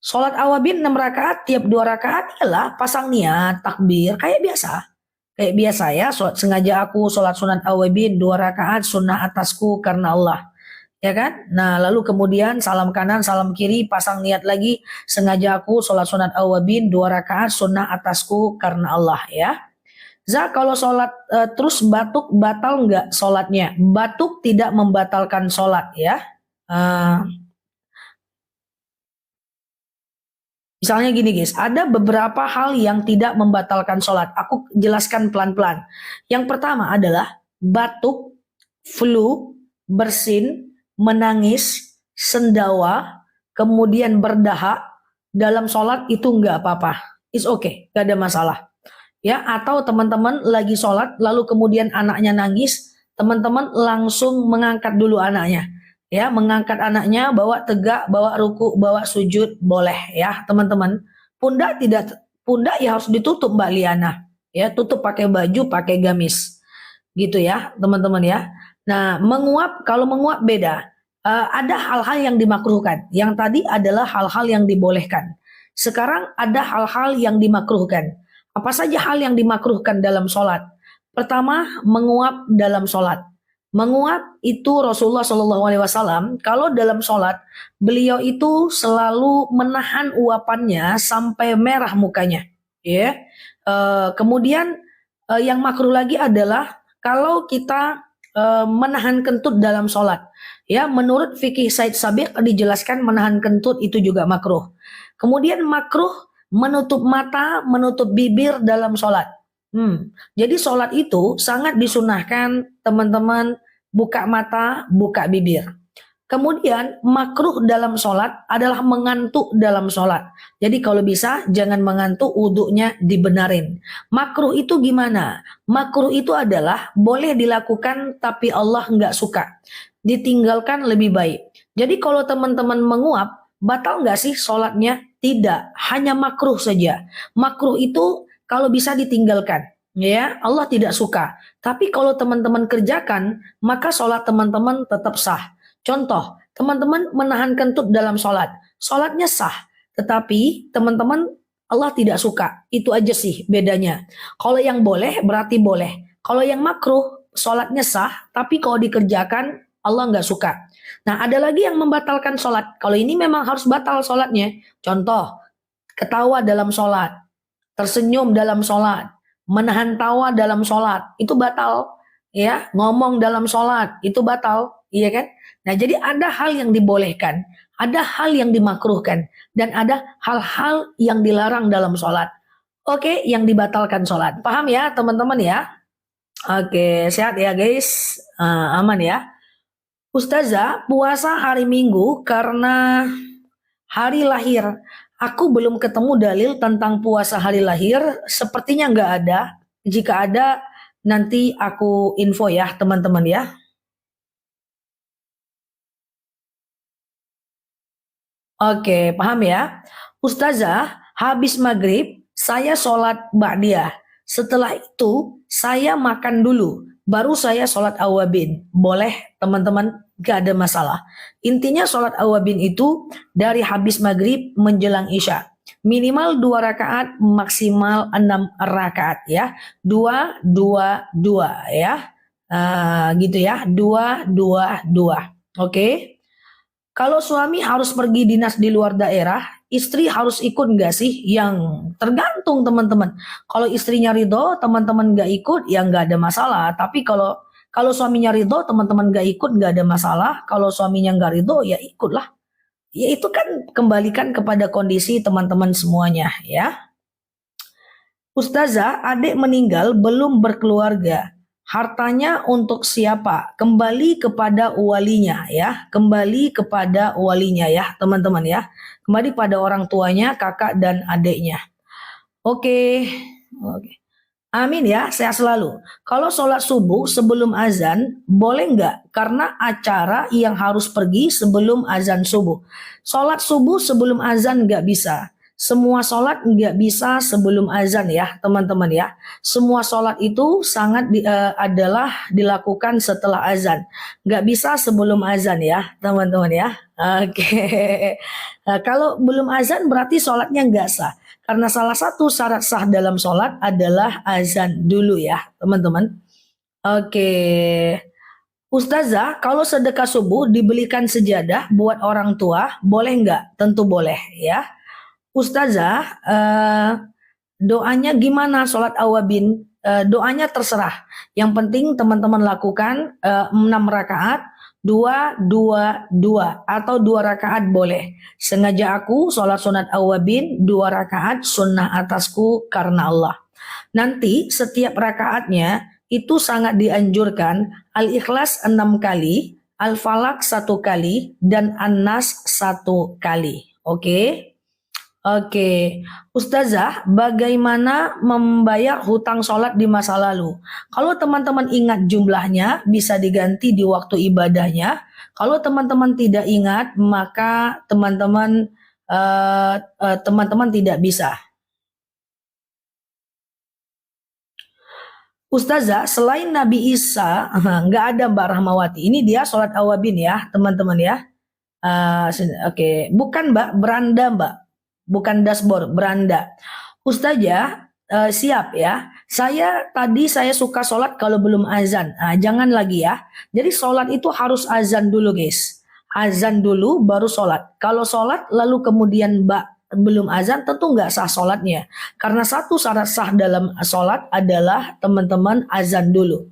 Sholat awabin 6 rakaat, tiap 2 rakaat ialah pasang niat, takbir, kayak biasa. Kayak biasa ya, sengaja aku sholat sunat awabin 2 rakaat, sunnah atasku karena Allah. Ya kan? Nah lalu kemudian salam kanan, salam kiri, pasang niat lagi, sengaja aku sholat sunat awabin 2 rakaat, sunnah atasku karena Allah ya. Kalau sholat terus batuk, batal nggak sholatnya? Batuk tidak membatalkan sholat ya. Misalnya gini guys, ada beberapa hal yang tidak membatalkan sholat. Aku jelaskan pelan-pelan. Yang pertama adalah batuk, flu, bersin, menangis, sendawa, kemudian berdahak dalam sholat itu nggak apa-apa. It's okay, nggak ada masalah. Ya, atau teman-teman lagi sholat lalu kemudian anaknya nangis, teman-teman langsung mengangkat dulu anaknya. Ya, mengangkat anaknya, bawa tegak, bawa ruku, bawa sujud, boleh ya teman-teman. Pundak ya harus ditutup Mbak Liana. Ya, tutup pakai baju, pakai gamis. Gitu ya teman-teman ya. Nah, kalau menguap beda. Ada hal-hal yang dimakruhkan. Yang tadi adalah hal-hal yang dibolehkan. Sekarang ada hal-hal yang dimakruhkan. Apa saja hal yang dimakruhkan dalam sholat? Pertama, menguap dalam sholat. Menguap itu Rasulullah SAW kalau dalam sholat beliau itu selalu menahan uapannya sampai merah mukanya. Ya. Kemudian yang makruh lagi adalah kalau kita menahan kentut dalam sholat. Ya, menurut fikih Said Sabiq dijelaskan menahan kentut itu juga makruh. Kemudian makruh menutup mata, menutup bibir dalam sholat. Jadi sholat itu sangat disunahkan teman-teman buka mata, buka bibir. Kemudian makruh dalam sholat adalah mengantuk dalam sholat. Jadi kalau bisa jangan mengantuk, wudhunya dibenarin. Makruh itu gimana? Makruh itu adalah boleh dilakukan tapi Allah nggak suka. Ditinggalkan lebih baik. Jadi kalau teman-teman menguap, batal nggak sih sholatnya? Tidak, hanya makruh saja. Makruh itu kalau bisa ditinggalkan, ya Allah tidak suka. Tapi kalau teman-teman kerjakan, maka sholat teman-teman tetap sah. Contoh, teman-teman menahan kentut dalam sholat, sholatnya sah. Tetapi teman-teman Allah tidak suka, itu aja sih bedanya. Kalau yang boleh berarti boleh. Kalau yang makruh, sholatnya sah, tapi kalau dikerjakan Allah nggak suka. Nah, ada lagi yang membatalkan sholat. Kalau ini memang harus batal sholatnya. Contoh, ketawa dalam sholat, tersenyum dalam sholat, menahan tawa dalam sholat, itu batal. Ya, ngomong dalam sholat, itu batal. Iya kan? Nah, jadi ada hal yang dibolehkan, ada hal yang dimakruhkan, dan ada hal-hal yang dilarang dalam sholat. Oke, yang dibatalkan sholat. Paham ya teman-teman ya? Oke, sehat ya guys. Aman ya. Ustazah, puasa hari Minggu karena hari lahir. Aku belum ketemu dalil tentang puasa hari lahir. Sepertinya nggak ada. Jika ada, nanti aku info ya teman-teman ya. Oke, paham ya. Ustazah, habis maghrib saya sholat ba'diyah. Setelah itu saya makan dulu. Baru saya sholat awabin. Boleh teman-teman? gak ada masalah. Intinya sholat awabin itu dari habis maghrib menjelang isya. Minimal 2 rakaat, maksimal 6 rakaat ya. 2, 2, 2 ya. Gitu ya. 2, 2, 2. Oke. Kalau suami harus pergi dinas di luar daerah, istri harus ikut nggak sih? Yang tergantung teman-teman. Kalau istrinya ridho, teman-teman nggak ikut, ya nggak ada masalah. Tapi kalau suaminya ridho, teman-teman nggak ikut, nggak ada masalah. Kalau suaminya nggak ridho, ya ikutlah. Ya itu kan kembalikan kepada kondisi teman-teman semuanya ya. Ustazah, adik meninggal belum berkeluarga. Hartanya untuk siapa? Kembali kepada walinya ya. Kembali kepada walinya ya, teman-teman ya. Kembali pada orang tuanya, kakak dan adiknya. Oke. Oke. Amin ya, sehat selalu. Kalau sholat subuh sebelum azan, boleh nggak? Karena acara yang harus pergi sebelum azan subuh. Sholat subuh sebelum azan nggak bisa. Semua sholat nggak bisa sebelum azan ya, teman-teman ya. Semua sholat itu adalah dilakukan setelah azan. Nggak bisa sebelum azan ya, teman-teman ya. Oke. Nah, kalau belum azan berarti sholatnya nggak sah. Karena salah satu syarat sah dalam sholat adalah azan dulu ya, teman-teman. Oke. Ustazah, kalau sedekah subuh dibelikan sejadah buat orang tua, boleh nggak? Tentu boleh ya. Ustazah, doanya gimana sholat awabin? Doanya terserah. Yang penting teman-teman lakukan 6 rakaat, 2, 2, 2 atau 2 rakaat boleh. Sengaja aku sholat sunat awabin 2 rakaat sunnah atasku karena Allah. Nanti setiap rakaatnya itu sangat dianjurkan Al-Ikhlas 6 kali, Al-Falak 1 kali, dan An-Nas 1 kali. Oke? Oke, Ustazah, bagaimana membayar hutang sholat di masa lalu? Kalau teman-teman ingat jumlahnya, bisa diganti di waktu ibadahnya. Kalau teman-teman tidak ingat, maka teman-teman tidak bisa. Ustazah, selain Nabi Isa, nggak ada Mbak Rahmawati. Ini dia sholat awabin ya, teman-teman ya. Oke, bukan Mbak, beranda Mbak. Bukan dashboard, beranda. Ustazah, siap ya. Saya suka sholat kalau belum azan. Jangan lagi ya. Jadi sholat itu harus azan dulu guys. Azan dulu baru sholat. Kalau sholat lalu kemudian Mbak belum azan tentu nggak sah sholatnya. Karena satu syarat sah dalam sholat adalah teman-teman azan dulu.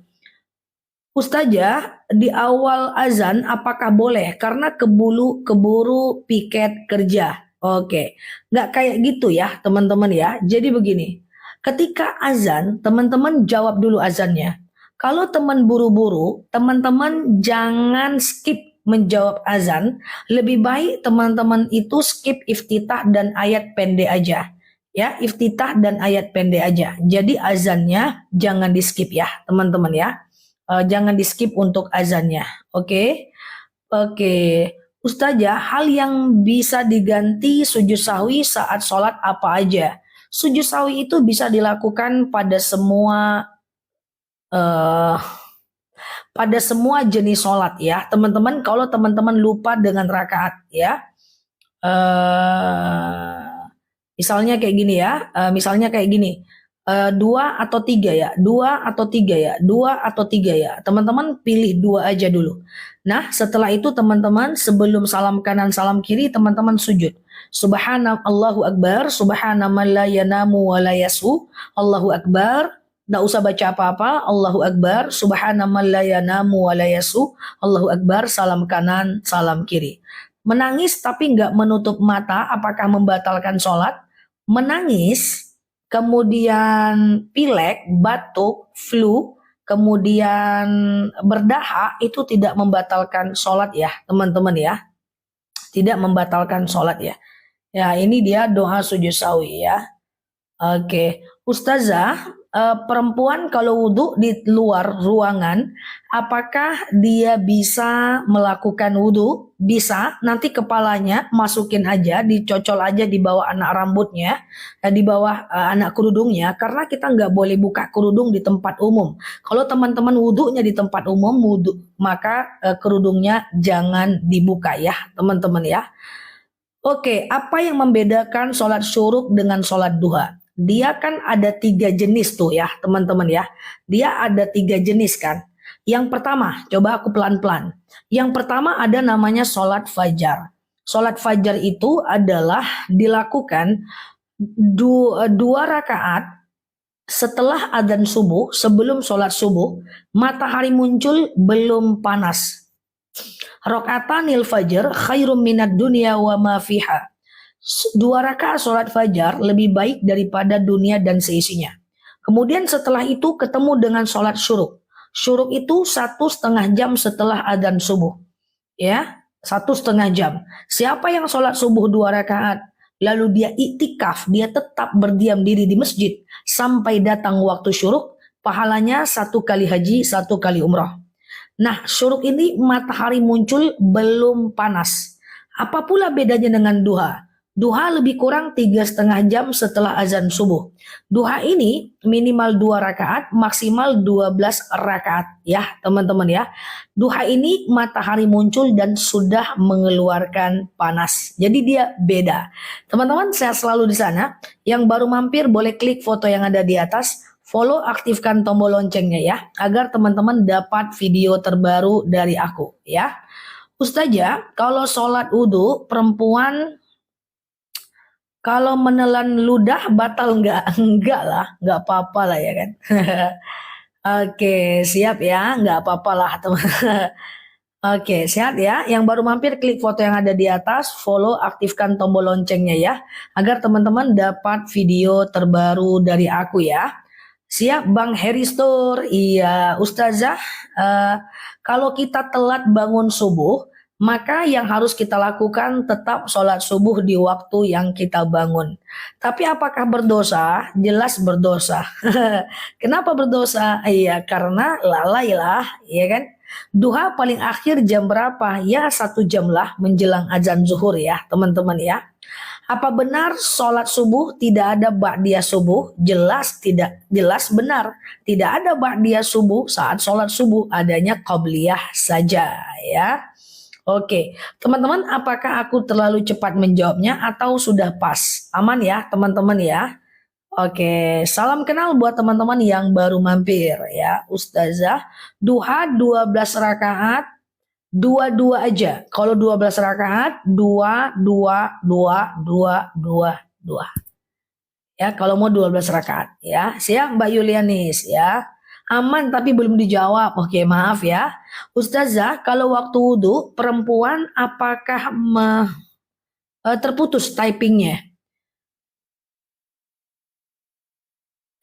Ustazah, di awal azan apakah boleh? Karena keburu piket kerja. Oke, nggak kayak gitu ya teman-teman ya. Jadi begini, ketika azan, teman-teman jawab dulu azannya. Kalau teman buru-buru, teman-teman jangan skip menjawab azan. Lebih baik teman-teman itu skip iftitah dan ayat pendek aja. Ya, iftitah dan ayat pendek aja. Jadi azannya jangan di skip ya teman-teman ya. Jangan di skip untuk azannya. Oke. Oke. Ustazah, hal yang bisa diganti sujud sahwi saat sholat apa aja? Sujud sahwi itu bisa dilakukan uh, pada semua jenis sholat ya. Teman-teman, kalau teman-teman lupa dengan rakaat ya. Misalnya kayak gini ya. Misalnya kayak gini. 2 atau 3 ya, 2 atau 3 ya, 2 atau 3 ya. Teman-teman pilih 2 aja dulu. Nah, setelah itu teman-teman sebelum salam kanan salam kiri teman-teman sujud. Subhanallahu akbar, subhanaman la yanamu wa la yasu. Allahu akbar. Nggak usah baca apa-apa. Allahu akbar, subhanaman la yanamu wa la yasu. Allahu akbar, salam kanan, salam kiri. Menangis tapi nggak menutup mata, apakah membatalkan sholat? Menangis kemudian pilek, batuk, flu, kemudian berdahak itu tidak membatalkan sholat ya teman-teman ya. Tidak membatalkan sholat ya. Ya ini dia doa sujud sawi ya. Oke, Ustazah, perempuan kalau wudhu di luar ruangan, apakah dia bisa melakukan wudhu? Bisa, nanti kepalanya masukin aja, dicocol aja di bawah anak rambutnya, di bawah anak kerudungnya, karena kita nggak boleh buka kerudung di tempat umum. Kalau teman-teman wudhunya di tempat umum, wudhu, maka kerudungnya jangan dibuka ya, teman-teman ya. Oke, apa yang membedakan sholat syuruk dengan sholat duha? Dia kan ada 3 jenis tuh ya teman-teman ya. Dia ada 3 jenis kan. Yang pertama, coba aku pelan-pelan. Yang pertama ada namanya sholat fajar. Sholat fajar itu adalah dilakukan dua rakaat setelah adzan subuh, sebelum sholat subuh, matahari muncul belum panas. Rokaatanil fajr khairum minad dunya wa ma fiha. 2 rakaat sholat fajar lebih baik daripada dunia dan seisinya. Kemudian setelah itu ketemu dengan sholat syuruk. Syuruk itu 1,5 jam setelah adzan subuh. Ya, 1,5 jam. Siapa yang sholat subuh 2 rakaat, lalu dia iktikaf, dia tetap berdiam diri di masjid sampai datang waktu syuruk, pahalanya 1 kali haji, 1 kali umrah. Nah, syuruk ini matahari muncul belum panas. Apa pula bedanya dengan duha? Duha lebih kurang 3,5 jam setelah azan subuh. Duha ini minimal 2 rakaat, maksimal 12 rakaat ya teman-teman ya. Duha ini matahari muncul dan sudah mengeluarkan panas. Jadi dia beda. Teman-teman sehat selalu di sana. Yang baru mampir boleh klik foto yang ada di atas. Follow, aktifkan tombol loncengnya ya, agar teman-teman dapat video terbaru dari aku ya. Ustazah, kalau sholat wudhu perempuan kalau menelan ludah batal nggak? Enggak lah, nggak apa-apa lah ya kan. Oke, siap ya, nggak apa-apa lah teman. Oke, sehat ya. Yang baru mampir klik foto yang ada di atas, follow, aktifkan tombol loncengnya ya, agar teman-teman dapat video terbaru dari aku ya. Siap Bang Heristor, iya Ustazah, kalau kita telat bangun subuh, maka yang harus kita lakukan tetap sholat subuh di waktu yang kita bangun. Tapi apakah berdosa? Jelas berdosa. Kenapa berdosa? Iya karena lalai lah, ya kan? Duha paling akhir jam berapa? Ya 1 jam lah menjelang azan zuhur ya teman-teman ya. Apa benar sholat subuh tidak ada ba'diyah subuh? Jelas tidak, jelas benar. Tidak ada ba'diyah subuh saat sholat subuh, adanya qabliyah saja ya. Oke, teman-teman apakah aku terlalu cepat menjawabnya atau sudah pas? Aman ya teman-teman ya. Oke, salam kenal buat teman-teman yang baru mampir ya. Ustazah, duha 12 rakaat, dua aja. Kalau 12 rakaat, dua. Ya, kalau mau 12 rakaat ya. Siap Mbak Yulianis ya. Aman tapi belum dijawab. Oke, maaf ya. Ustazah, kalau waktu wudhu perempuan apakah terputus typingnya?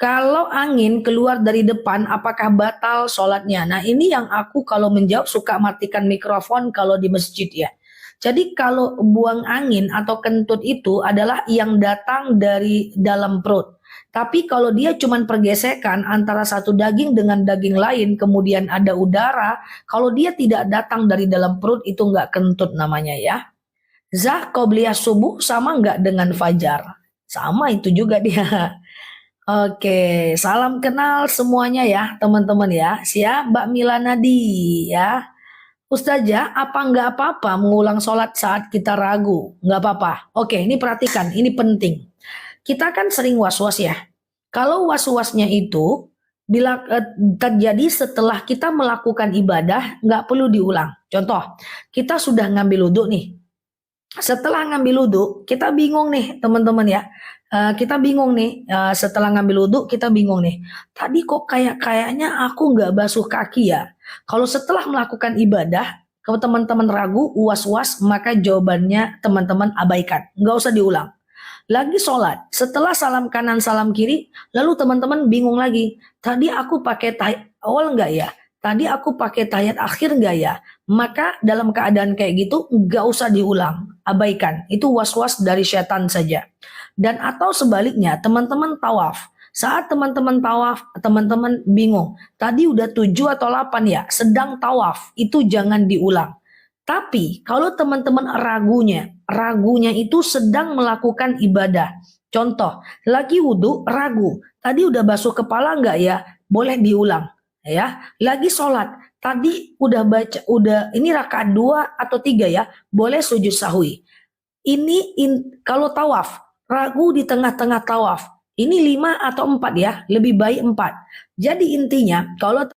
Kalau angin keluar dari depan, apakah batal sholatnya? Nah ini yang aku kalau menjawab suka matikan mikrofon kalau di masjid ya. Jadi kalau buang angin atau kentut itu adalah yang datang dari dalam perut. Tapi kalau dia cuma pergesekan antara satu daging dengan daging lain, kemudian ada udara, kalau dia tidak datang dari dalam perut itu nggak kentut namanya ya. Zah qobliyah subuh sama nggak dengan fajar? Sama itu juga dia. Oke, salam kenal semuanya ya teman-teman ya. Siap Mbak Mila Nadi ya. Ustazah, apa nggak apa-apa mengulang sholat saat kita ragu? Nggak apa-apa. Oke, ini perhatikan, ini penting. Kita kan sering was-was ya. Kalau was-wasnya itu terjadi setelah kita melakukan ibadah, nggak perlu diulang. Contoh, kita sudah ngambil wudhu nih. Setelah ngambil wudhu, kita bingung nih teman-teman ya. Kita bingung nih, setelah ngambil wudhu kita bingung nih. Tadi kok kayaknya aku nggak basuh kaki ya. Kalau setelah melakukan ibadah, kalau teman-teman ragu, was-was, maka jawabannya teman-teman abaikan. Nggak usah diulang. Lagi sholat, setelah salam kanan, salam kiri, lalu teman-teman bingung lagi. Tadi aku pakai tahiyat awal nggak ya? Tadi aku pakai tahiyat akhir nggak ya? Maka dalam keadaan kayak gitu, nggak usah diulang. Abaikan. Itu was-was dari setan saja. Dan atau sebaliknya, teman-teman tawaf. Saat teman-teman tawaf, teman-teman bingung. Tadi udah 7 atau 8 ya, sedang tawaf, itu jangan diulang. Tapi kalau teman-teman ragunya itu sedang melakukan ibadah. Contoh, lagi wudhu, ragu. Tadi udah basuh kepala nggak ya? Boleh diulang. Ya, lagi sholat. Tadi udah baca, ini rakaat 2 atau 3 ya? Boleh sujud sahwi. Kalau tawaf, ragu di tengah-tengah tawaf. Ini 5 atau 4 ya, lebih baik 4. Jadi intinya kalau